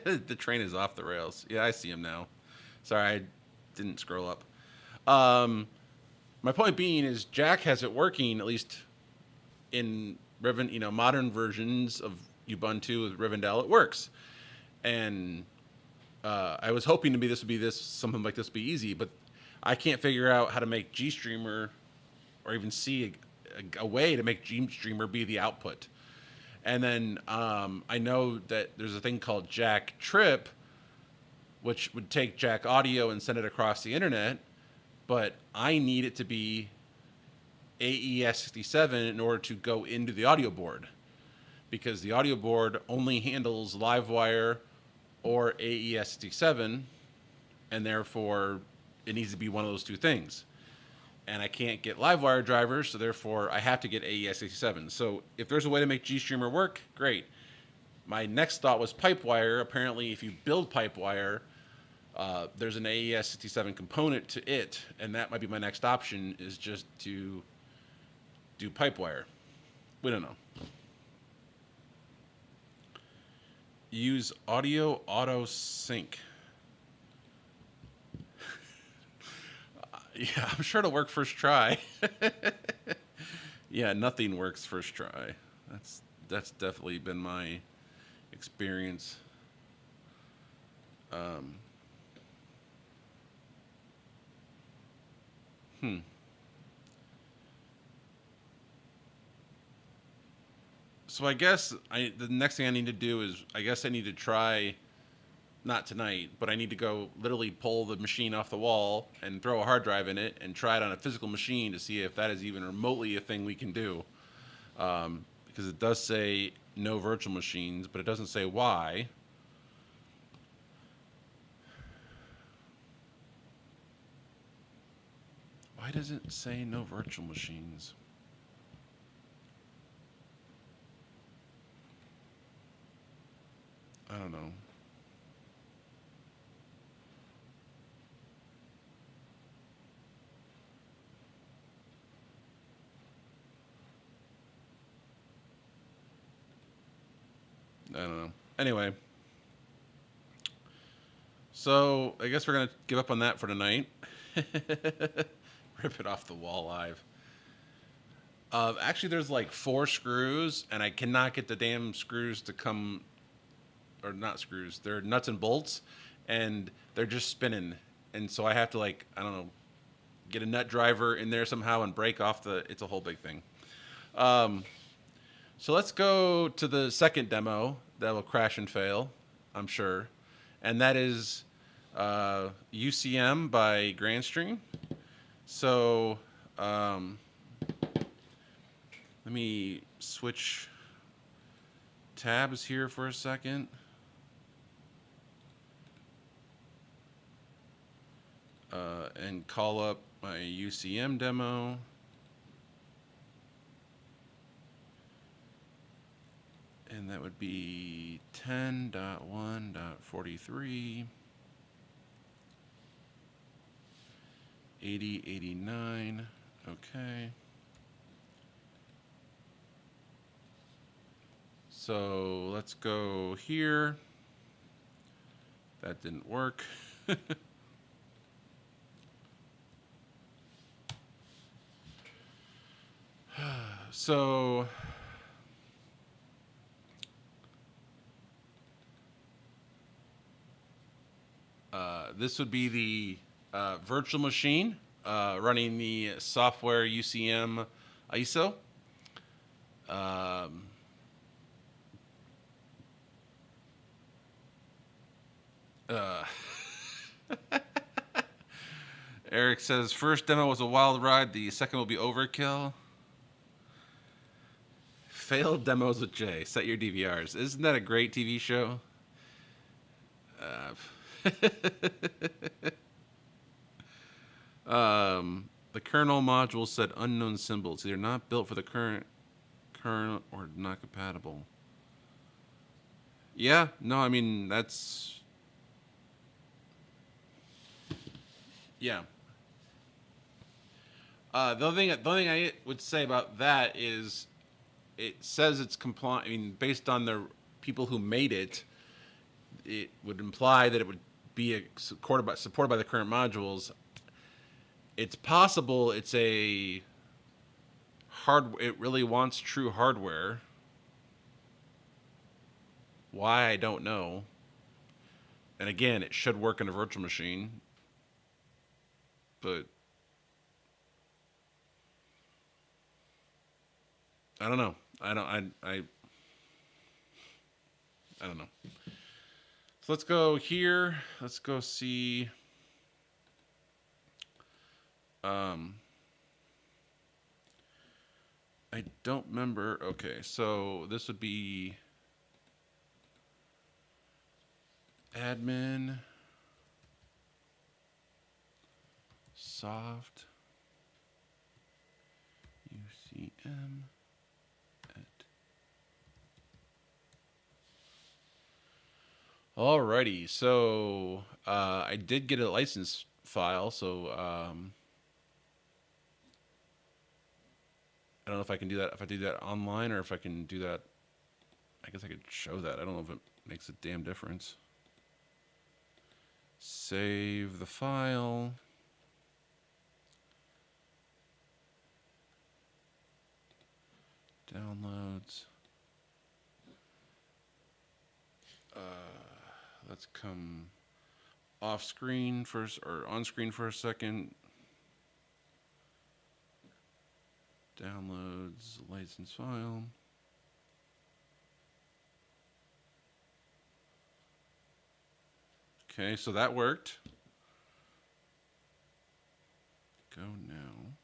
The train is off the rails. Yeah, I see him now. Sorry, I didn't scroll up. My point being is Jack has it working, at least in modern versions of Ubuntu with Rivendell. It works. And I was hoping something like this would be easy, but I can't figure out how to make GStreamer or even see a way to make GStreamer be the output. And then I know that there's a thing called Jack Trip, which would take Jack audio and send it across the internet, but I need it to be AES67 in order to go into the audio board, because the audio board only handles Livewire or AES67, and therefore it needs to be one of those two things. And I can't get Livewire drivers, so therefore I have to get AES67. So if there's a way to make GStreamer work, great. My next thought was Pipewire. Apparently, if you build Pipewire, there's an AES67 component to it, and that might be my next option, is just to do Pipewire. We don't know. Use audio auto sync. Yeah, I'm sure it'll work first try. Yeah, nothing works first try. That's definitely been my experience. So I guess the next thing I need to do is I need to try, not tonight, but I need to go literally pull the machine off the wall and throw a hard drive in it and try it on a physical machine to see if that is even remotely a thing we can do. Because it does say no virtual machines, but it doesn't say why. Why does it say no virtual machines? I don't know. I don't know. Anyway. So, I guess we're going to give up on that for tonight. Rip it off the wall live. Actually, there's like 4 screws, and I cannot get the damn screws to come... Or not screws. They're nuts and bolts, and they're just spinning. And so I have to, like, I don't know, get a nut driver in there somehow and break off the... It's a whole big thing. So let's go to the second demo that will crash and fail, I'm sure. And that is UCM by Grandstream. So Let me switch tabs here for a second. And call up my UCM demo. And that would be 10.1.43. 8089. Okay. So let's go here. That didn't work. So this would be the virtual machine running the software UCM ISO. Eric says, first demo was a wild ride, the second will be overkill. Failed demos with Jay. Set your DVRs. Isn't that a great TV show? The kernel module said unknown symbols. Either not built for the current kernel or not compatible. Yeah, no, I mean, that's... Yeah. The only thing I would say about that is it says it's compliant. I mean, based on the people who made it, it would imply that it would be supported by the current modules. It's possible it's a it really wants true hardware. Why, I don't know. And again, it should work in a virtual machine. But I don't know. I don't know. So let's go here. Let's go see. I don't remember. Okay, so this would be admin soft UCM at. Alrighty, so I did get a license file, so I don't know if I can do that, if I do that online or if I can do that. I guess I could show that. I don't know if it makes a damn difference. Save the file. Downloads. Let's come off screen first, or on screen for a second. Downloads license file. Okay, so that worked. Go now.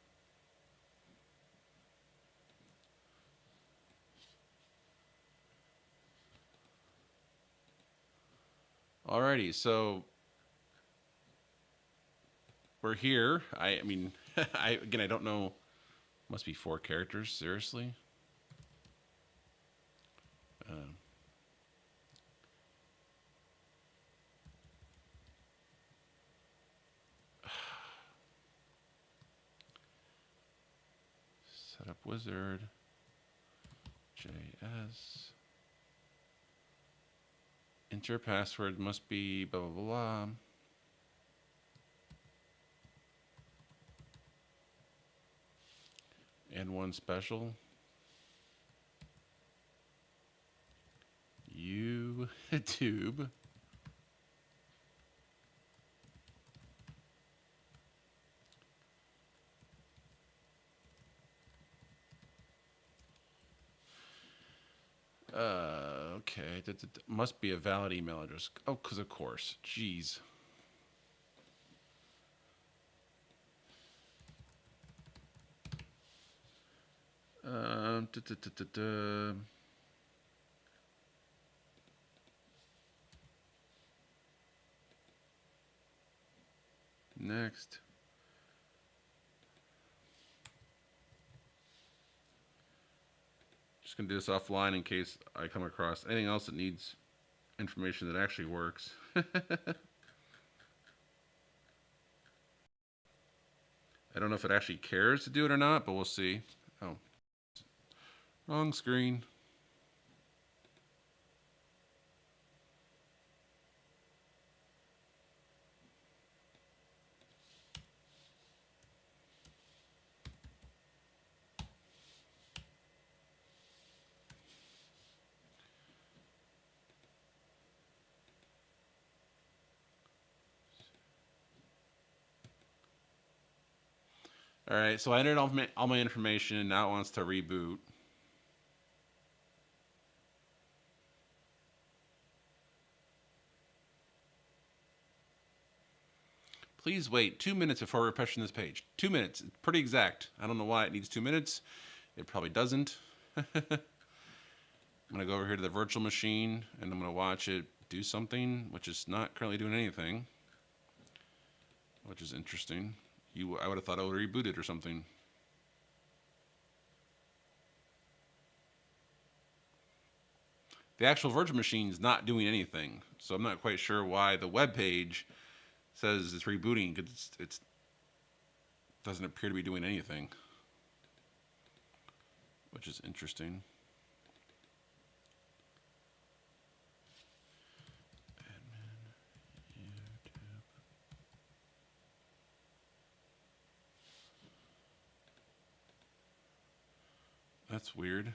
Alrighty, so we're here. I mean, I don't know. Must be 4 characters, seriously. Setup wizard. JS. Enter password must be blah, blah, blah. And one special. YouTube. Okay. Must be a valid email address. Oh, because of course. Jeez. duh, duh, duh, duh, duh. Next. Just gonna do this offline in case I come across anything else that needs information that actually works. I don't know if it actually cares to do it or not, but we'll see. Oh, wrong screen. All right, so I entered all my information, and now it wants to reboot. Please wait 2 minutes before refreshing this page. 2 minutes. It's pretty exact. I don't know why it needs 2 minutes. It probably doesn't. I'm going to go over here to the virtual machine, and I'm going to watch it do something, which is not currently doing anything, which is interesting. I would have thought it would reboot it or something. The actual virtual machine is not doing anything, so I'm not quite sure why the web page says it's rebooting, because it doesn't appear to be doing anything, which is interesting. Admin, YouTube. That's weird.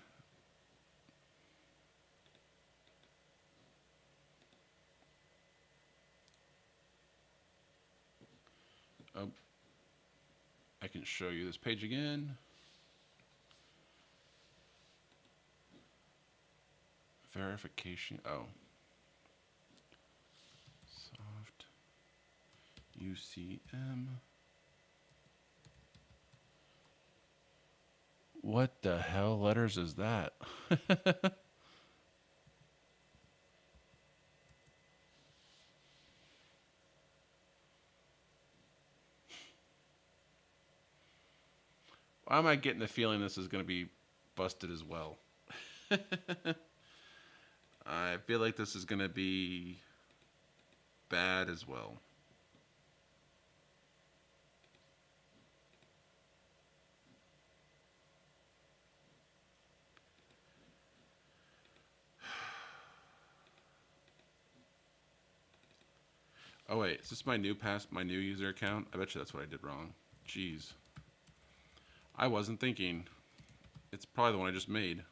Oh, I can show you this page again. Verification. Oh. Soft UCM. What the hell letters is that? Why am I getting the feeling this is going to be busted as well? I feel like this is going to be bad as well. Oh wait, is this my new user account? I bet you that's what I did wrong. Jeez. I wasn't thinking. It's probably the one I just made.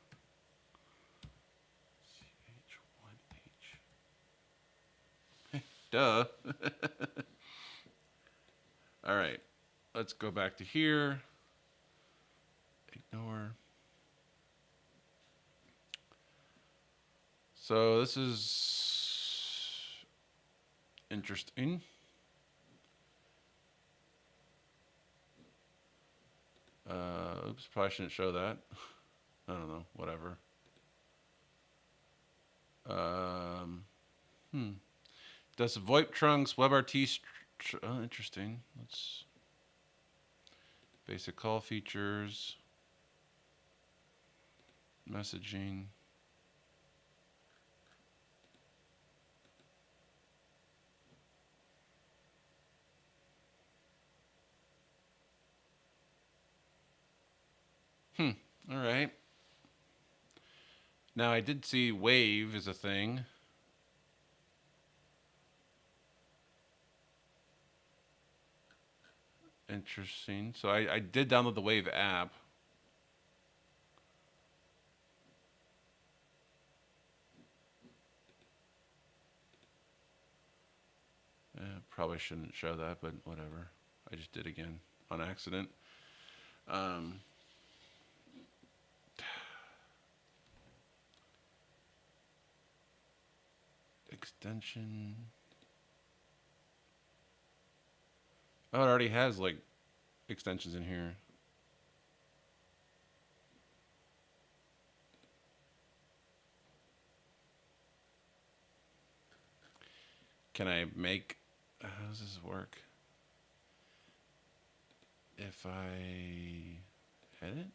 CH1H. Duh. All right. Let's go back to here. Ignore. So this is interesting. Oops, probably shouldn't show that. I don't know, whatever. Does VoIP trunks, WebRT, oh, interesting. Let's basic call features, messaging. All right. Now I did see Wave is a thing. Interesting. So I did download the Wave app. Probably shouldn't show that, but whatever. I just did again on accident. Extension. Oh, it already has like extensions in here. Can I make... how does this work? If I edit?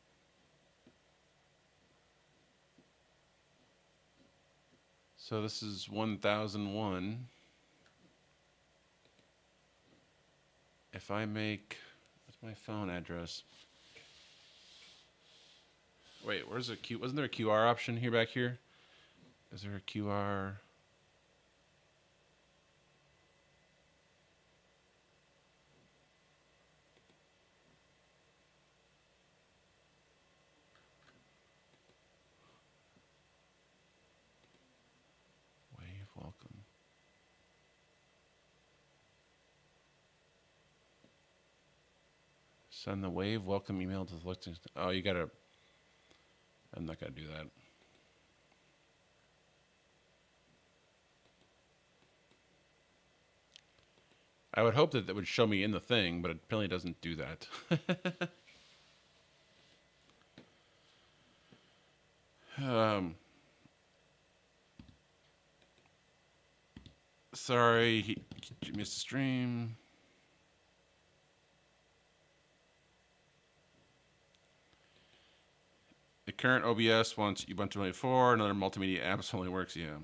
So this is 1001. If I make... what's my phone address? Wait, where's the Q? Wasn't there a QR option here back here? Is there a QR? Wave welcome. Send the wave welcome email to the listing. Oh, you gotta... I'm not gonna do that. I would hope that that would show me in the thing, but it apparently doesn't do that. Sorry, he missed the stream. The current OBS wants Ubuntu 24. Another multimedia apps only works. Yeah.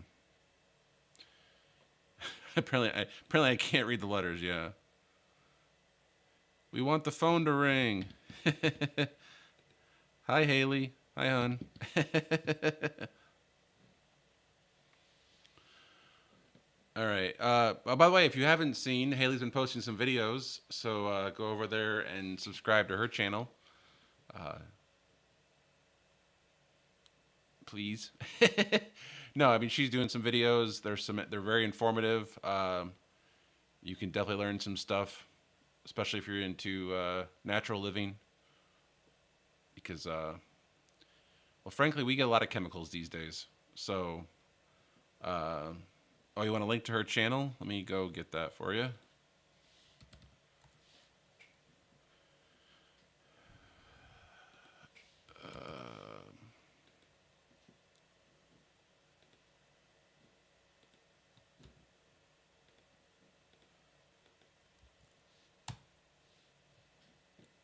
apparently I can't read the letters. Yeah. We want the phone to ring. Hi, Haley. Hi, hon. All right. Oh, by the way, if you haven't seen, Haley's been posting some videos, so go over there and subscribe to her channel. Please. No, I mean she's doing some videos. They're very informative. You can definitely learn some stuff, especially if you're into natural living. Because, well, frankly, we get a lot of chemicals these days. So, oh, you want a link to her channel? Let me go get that for you.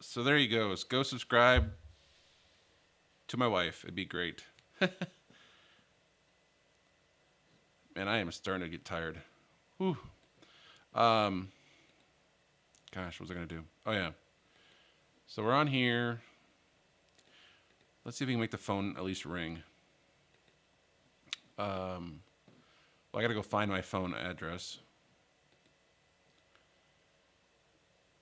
So there you go. Go subscribe to my wife. It'd be great. Man, I am starting to get tired. Whew. Gosh, what was I going to do? Oh, yeah. So we're on here. Let's see if we can make the phone at least ring. Well, I got to go find my phone address.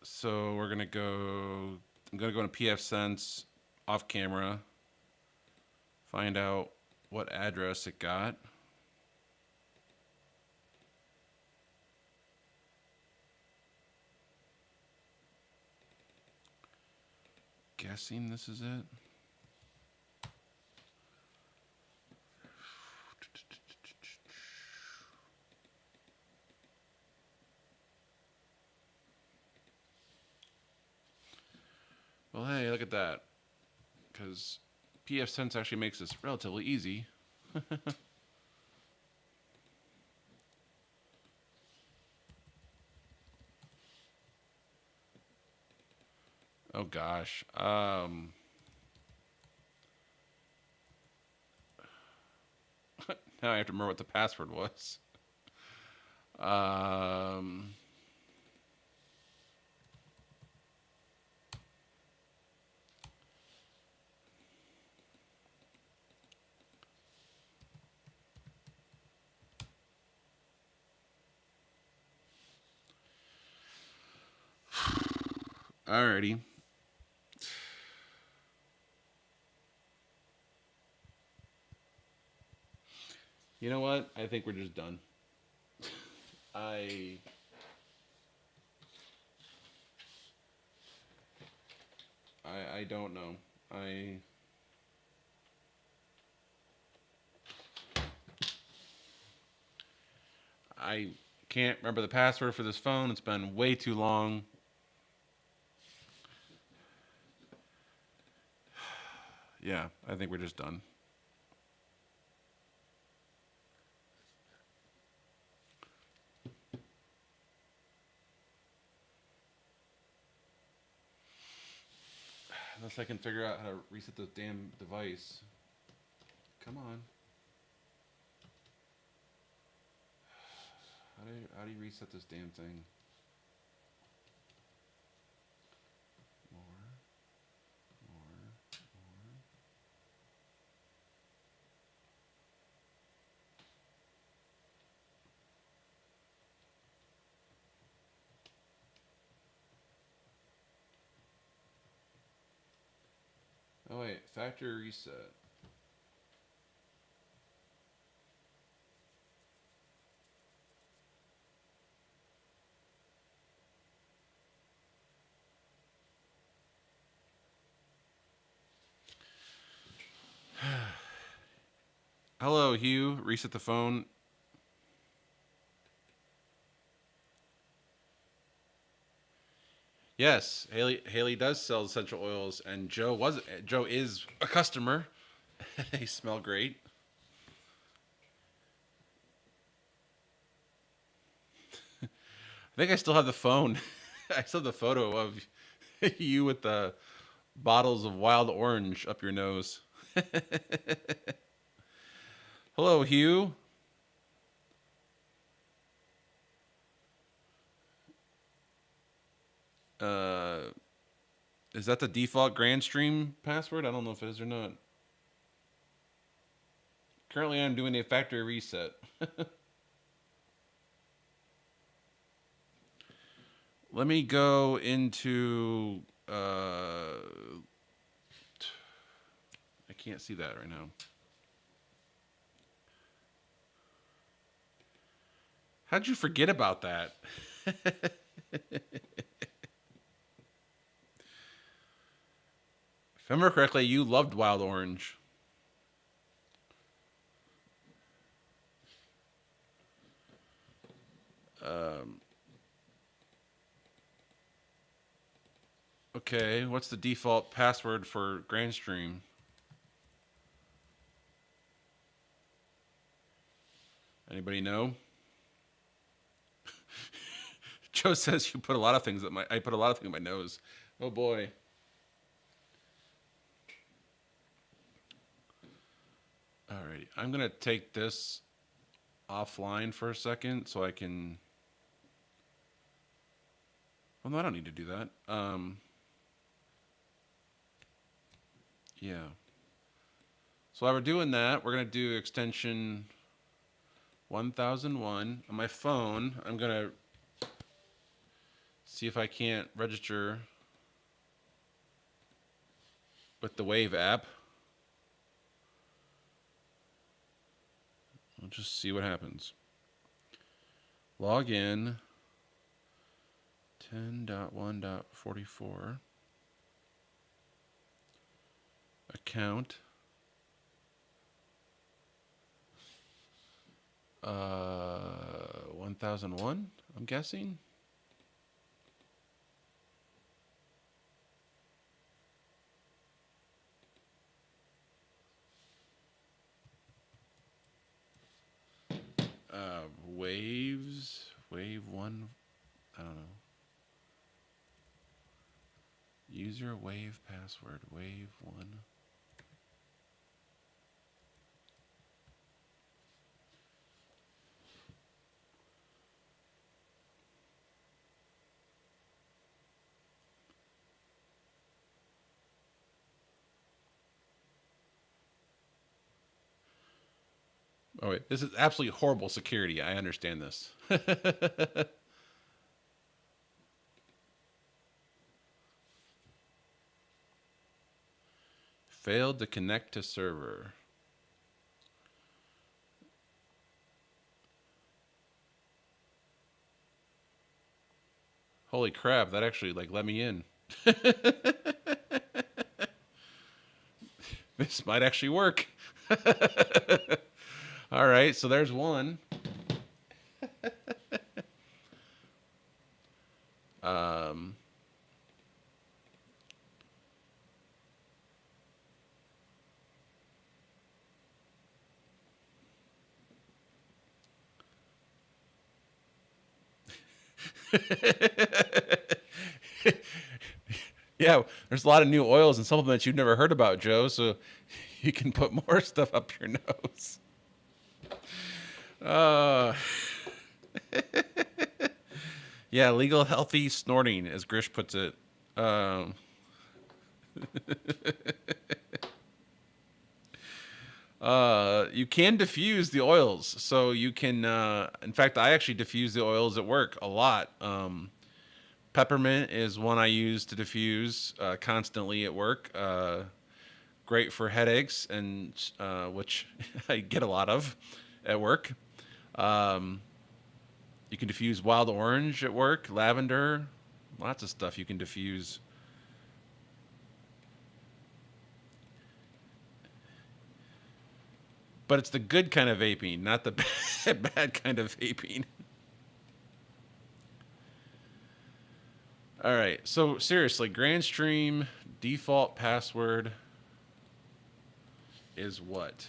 So we're going to go... I'm going to go into pfSense off camera. Find out what address it got. Guessing this is it. Well, hey, look at that. Because pfSense actually makes this relatively easy. Oh gosh. Now I have to remember what the password was. Alrighty. You know what? I think we're just done. I don't know. I can't remember the password for this phone. It's been way too long. Yeah, I think we're just done. I can figure out how to reset the damn device. Come on. How do you reset this damn thing? More. Oh wait, factory reset. Hello, Hugh. Reset the phone. Yes, Haley does sell essential oils, and Joe is a customer. They smell great. I think I still have the phone. I still have the photo of you with the bottles of wild orange up your nose. Hello, Hugh. Uh, is that the default GrandStream password? I don't know if it is or not. Currently, I'm doing a factory reset. Let me go into. I can't see that right now. How'd you forget about that? If I remember correctly, you loved Wild Orange. Okay, what's the default password for GrandStream? Anybody know? Joe says you put a lot of things I put a lot of things in my nose. Oh boy. Alrighty, I'm gonna take this offline for a second so I can. Well, no, I don't need to do that. Yeah. So while we're doing that, we're gonna do extension 1001 on my phone. I'm gonna see if I can't register with the Wave app. We'll just see what happens. Log in 10.1.44 account 1001, I'm guessing. Wave one, I don't know. User Wave password, Wave one. Oh wait, this is absolutely horrible security. I understand this. Failed to connect to server. Holy crap, that actually let me in. This might actually work. All right, so there's one. um, Yeah, there's a lot of new oils and supplements you've never heard about, Joe. So you can put more stuff up your nose. Uh, yeah, legal healthy snorting, as Grish puts it. Um, you can diffuse the oils, so you can. In fact, I actually diffuse the oils at work a lot. Peppermint is one I use to diffuse constantly at work. Great for headaches, and which I get a lot of at work. Um, you can diffuse wild orange at work, lavender, lots of stuff you can diffuse. But it's the good kind of vaping, not the bad kind of vaping. All right. So seriously, Grandstream default password is what?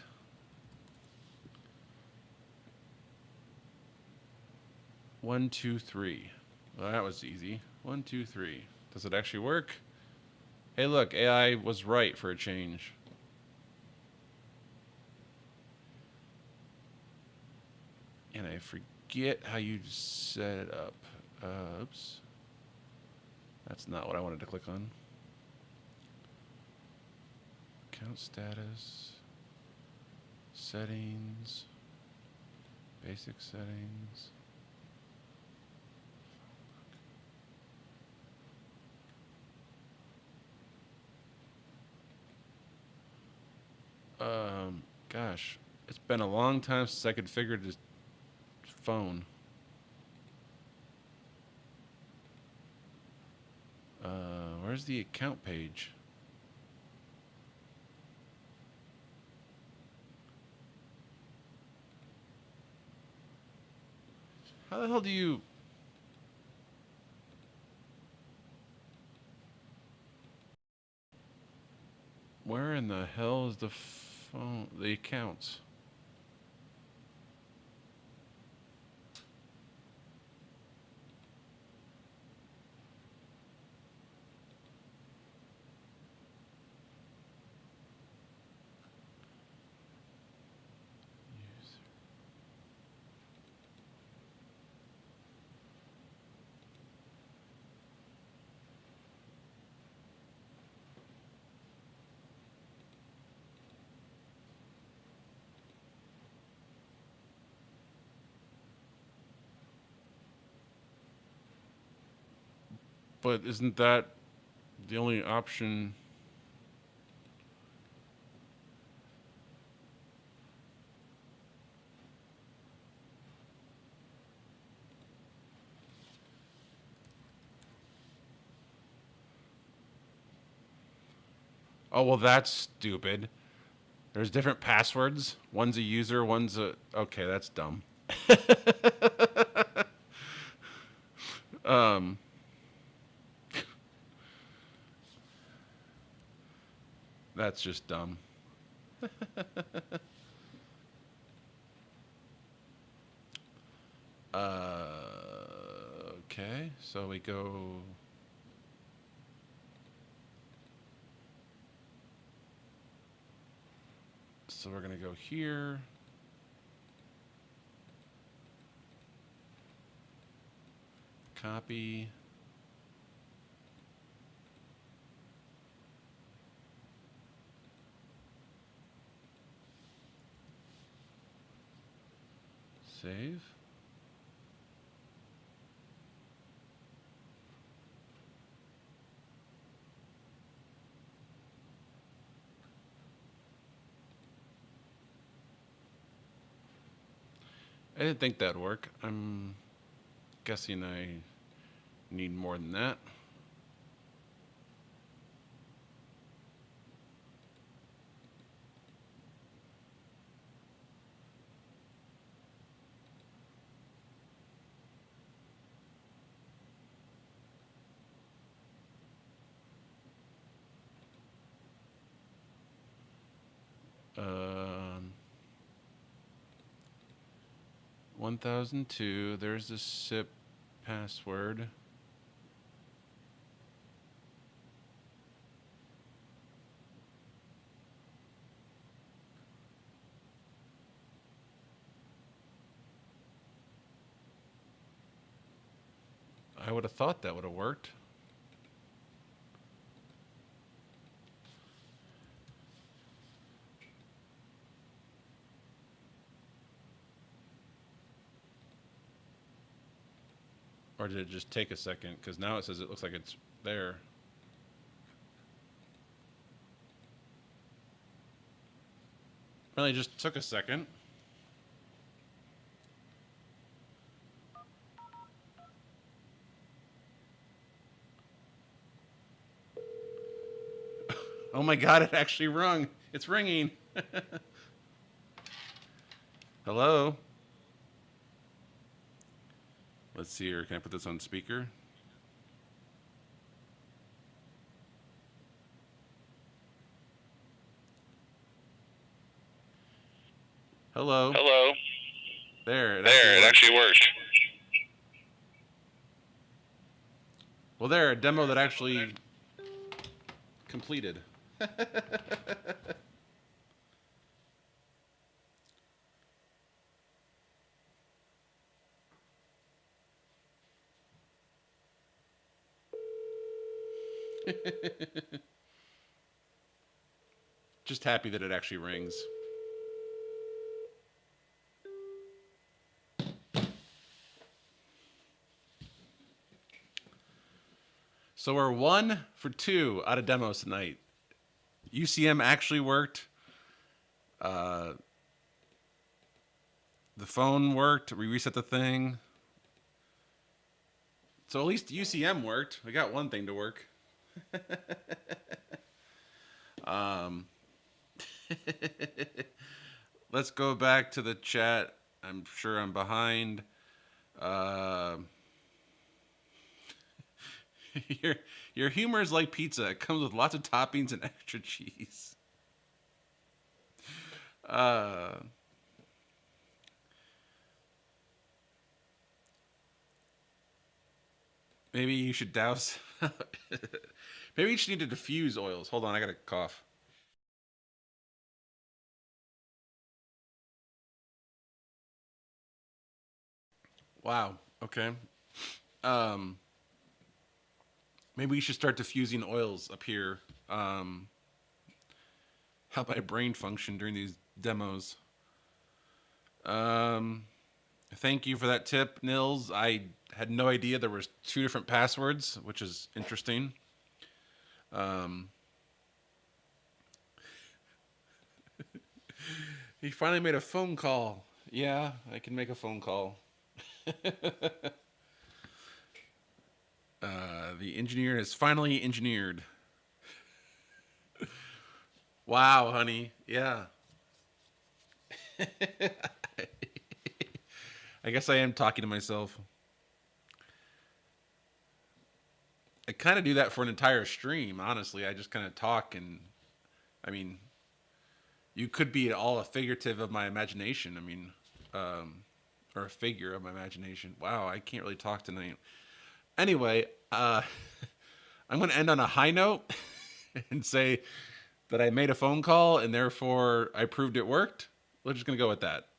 123. Well, that was easy. 123. Does it actually work? Hey, look, AI was right for a change. And I forget how you set it up. Oops. That's not what I wanted to click on. Account status. Settings. Basic settings. Gosh, it's been a long time since I could figure this phone. Where's the account page? How the hell do you... Where in the hell is the phone, the accounts? But isn't that the only option? Oh, well, that's stupid. There's different passwords. One's a user, one's a... Okay, that's dumb. um, that's just dumb. Okay, so we go... So we're going to go here. Copy. Save. I didn't think that'd work. I'm guessing I need more than that. Um, 1002. There's the SIP password. I would have thought that would have worked. Or did it just take a second? Because now it says it looks like it's there. Really just took a second. Oh my god, it actually rung. It's ringing. Hello? Let's see here. Can I put this on speaker? Hello? Hello. There, It actually worked. Well, there, a demo that actually completed. Just happy that it actually rings. So we're 1 for 2 out of demos tonight. UCM actually worked. The phone worked. We reset the thing. So at least UCM worked. We got one thing to work. Let's go back to the chat. I'm sure I'm behind. Your humor is like pizza. It comes with lots of toppings and extra cheese. Maybe you should douse. Maybe you just need to diffuse oils. Hold on, I got a cough. Wow. Okay. Maybe we should start diffusing oils up here. Help my brain function during these demos. Thank you for that tip, Nils. I had no idea there was 2 different passwords, which is interesting. He finally made a phone call. Yeah, I can make a phone call. The engineer has finally engineered. Wow, honey. Yeah. I guess I am talking to myself. I kind of do that for an entire stream, honestly. I just kind of talk and, I mean, you could be all a figurative of my imagination. I mean, or a figure of my imagination. Wow, I can't really talk tonight. Anyway, I'm going to end on a high note and say that I made a phone call and therefore I proved it worked. We're just going to go with that.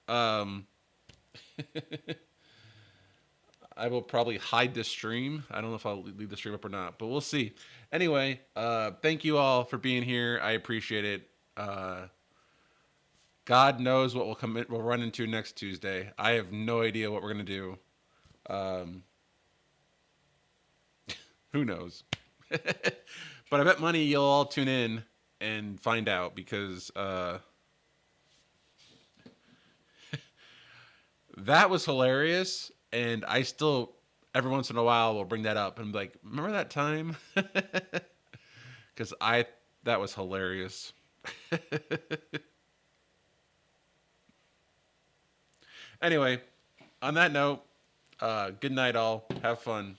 I will probably hide this stream. I don't know if I'll leave the stream up or not, but we'll see. Anyway, thank you all for being here. I appreciate it. God knows what we'll run into next Tuesday. I have no idea what we're gonna do. Who knows? But I bet money you'll all tune in and find out because that was hilarious. And I still, every once in a while, will bring that up and be like, remember that time? Because that was hilarious. Anyway, on that note, good night all. Have fun.